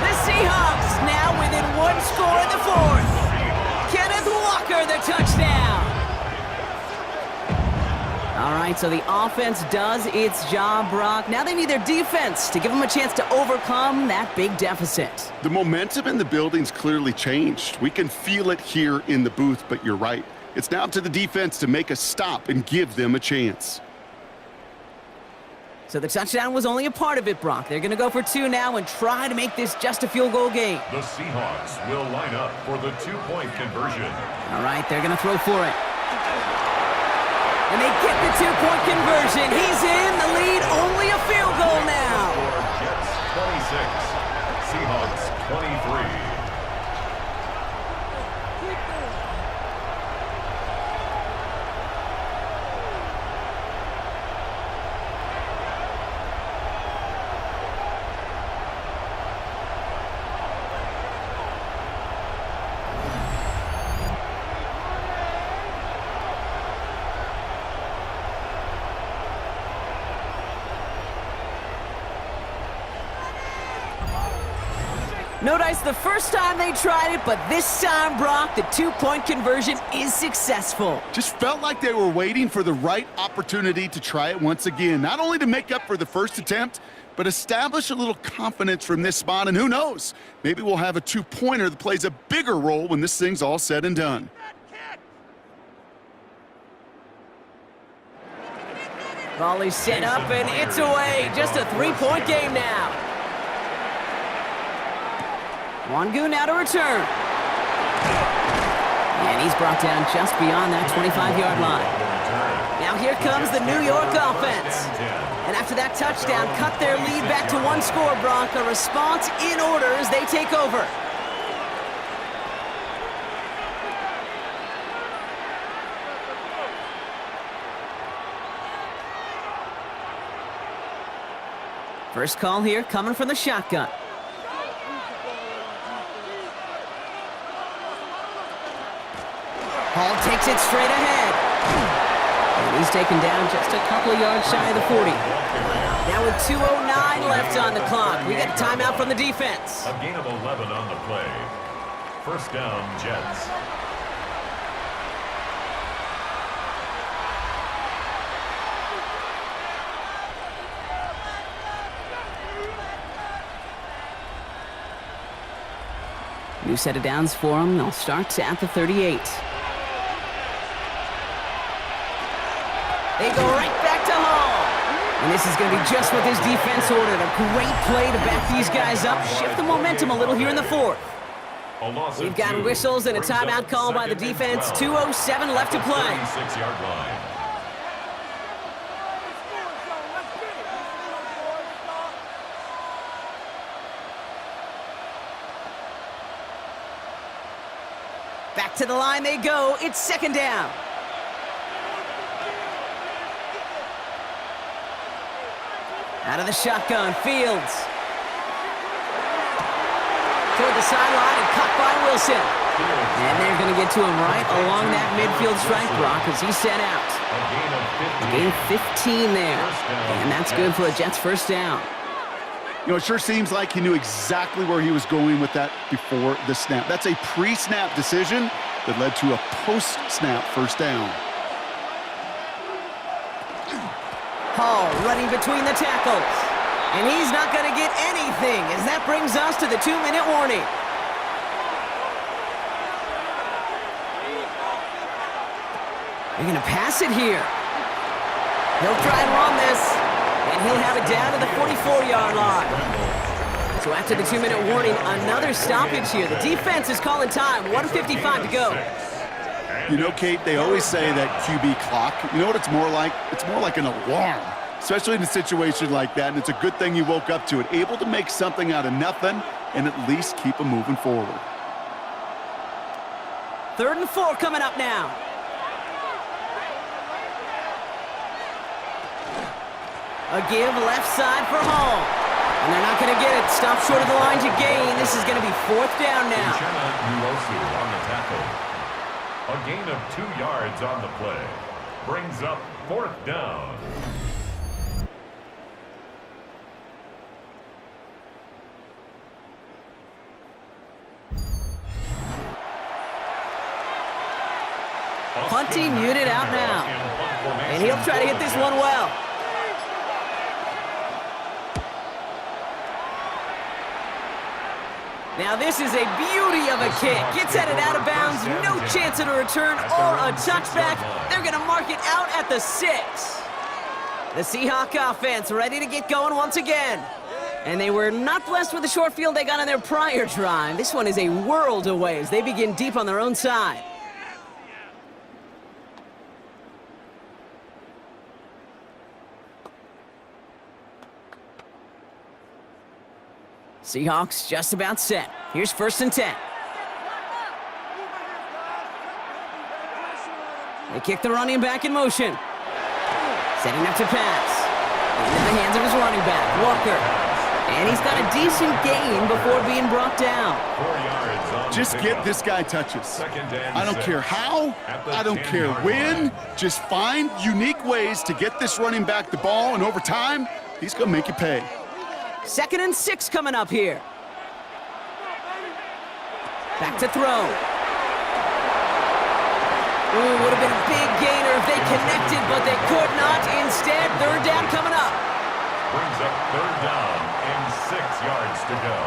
The Seahawks now within 1 score in the 4th. Kenneth Walker, the touchdown. All right, so the offense does its job, Brock. Now they need their defense to give them a chance to overcome that big deficit. The momentum in the building's clearly changed. We can feel it here in the booth, but you're right. It's now up to the defense to make a stop and give them a chance. So the touchdown was only a part of it, Brock. They're going to go for 2 now and try to make this just a field goal game. The Seahawks will line up for the 2-point conversion. All right, they're going to throw for it. And they get the 2-point conversion. He's in the lead, only a field goal now. Jets 26, Seahawks 23. No dice the first time they tried it, but this time, Brock, the two-point conversion is successful. Just felt like they were waiting for the right opportunity to try it once again. Not only to make up for the first attempt, but establish a little confidence from this spot. And who knows, maybe we'll have a two-pointer that plays a bigger role when this thing's all said and done. Volley set up, and it's away. Just a three-point game now. Wangu now to return. And he's brought down just beyond that 25-yard line. Now here comes the New York offense. And after that touchdown, cut their lead back to one score, Brock. A response in order as they take over. First call here coming from the shotgun. Hall takes it straight ahead. And he's taken down just a couple of yards shy of the 40. Now with 2:09 left on the clock, we get a timeout from the defense. A gain of 11 on the play. First down, Jets. New set of downs for them. They'll start at the 38. They go right back to Hall. And this is going to be just what this defense ordered. A great play to back these guys up, shift the momentum a little here in the fourth. We've got whistles and a timeout call by the defense. 2:07 left to play. 36-yard line. Back to the line they go. It's second down. Out of the shotgun, Fields. Toward the sideline and caught by Wilson. And they're going to get to him right along that midfield strike, Brock, as he's set out. A gain of 15 there. And that's good for a Jets first down. You know, it sure seems like he knew exactly where he was going with that before the snap. That's a pre-snap decision that led to a post-snap first down. Hall running between the tackles. And he's not going to get anything as that brings us to the 2-minute warning. They're going to pass it here. He'll try and run this. And he'll have it down to the 44-yard line. So after the 2-minute warning, another stoppage here. The defense is calling time. 1:55 to go. You know, Kate, they always say that QB clock, you know what it's more like? It's more like an alarm, especially in a situation like that. And it's a good thing you woke up to it, able to make something out of nothing and at least keep them moving forward. 3rd and 4 coming up now. A give left side for Hall. And they're not going to get it. Stop short of the line to gain. This is going to be 4th down now. On the tackle. A gain of 2 yards on the play. Brings up 4th down. Punting unit out now. And he'll try to hit this one well. Now this is a beauty of a kick. Gets headed out of bounds. No chance at a return or a touchback. They're going to mark it out at the 6. The Seahawks offense ready to get going once again. And they were not blessed with the short field they got on their prior drive. This one is a world away as they begin deep on their own side. Seahawks just about set. Here's 1st and 10. They kick the running back in motion. Setting up to pass. Into the hands of his running back, Walker. And he's got a decent gain before being brought down. 4 yards on Just get this guy touches. I don't care how, I don't care when. Just find unique ways to get this running back the ball, and over time, he's going to make you pay. 2nd and 6 coming up here. Back to throw. Ooh, would have been a big gainer if they connected, but they could not. Instead, third down coming up. Brings up third down and 6 yards to go.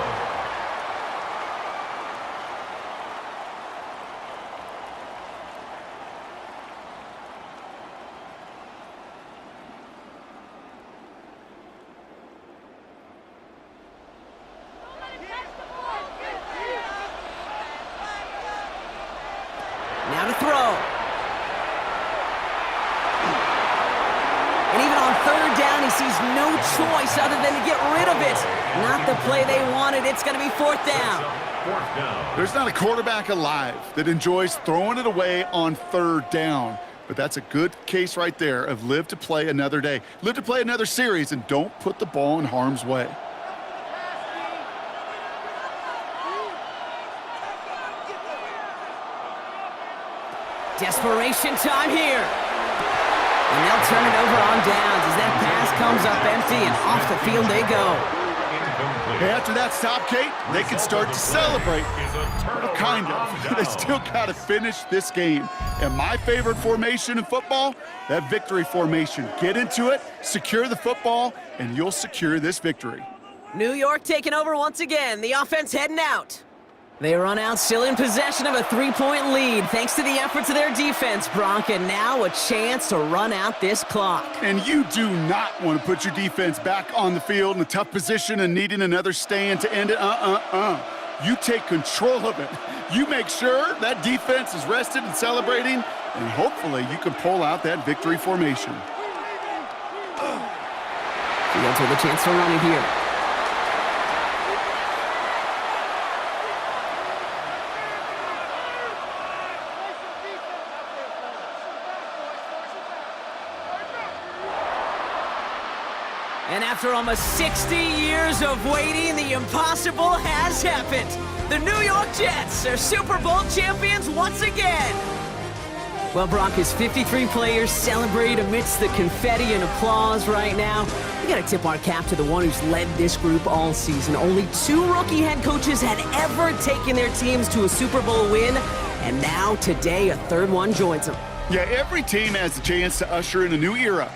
Now to throw. And even on third down, he sees no choice other than to get rid of it. Not the play they wanted. It's going to be fourth down. There's not a quarterback alive that enjoys throwing it away on third down. But that's a good case right there of live to play another day. Live to play another series and don't put the ball in harm's way. Desperation time here. And they'll turn it over on downs as that pass comes up empty and off the field they go. Hey, after that stop, Kate, they can start to celebrate. Well, kind of. They still got to finish this game. And my favorite formation in football, that victory formation. Get into it, secure the football, and you'll secure this victory. New York taking over once again. The offense heading out. They run out still in possession of a 3-point lead thanks to the efforts of their defense, Brock, and now a chance to run out this clock. And you do not want to put your defense back on the field in a tough position and needing another stand to end it. You take control of it. You make sure that defense is rested and celebrating, and hopefully you can pull out that victory formation. Fields with a chance to run it here. And after almost 60 years of waiting, the impossible has happened. The New York Jets are Super Bowl champions once again. Well, Brock, as 53 players celebrate amidst the confetti and applause right now, we got to tip our cap to the one who's led this group all season. Only 2 rookie head coaches had ever taken their teams to a Super Bowl win, and now today a third one joins them. Yeah, every team has a chance to usher in a new era.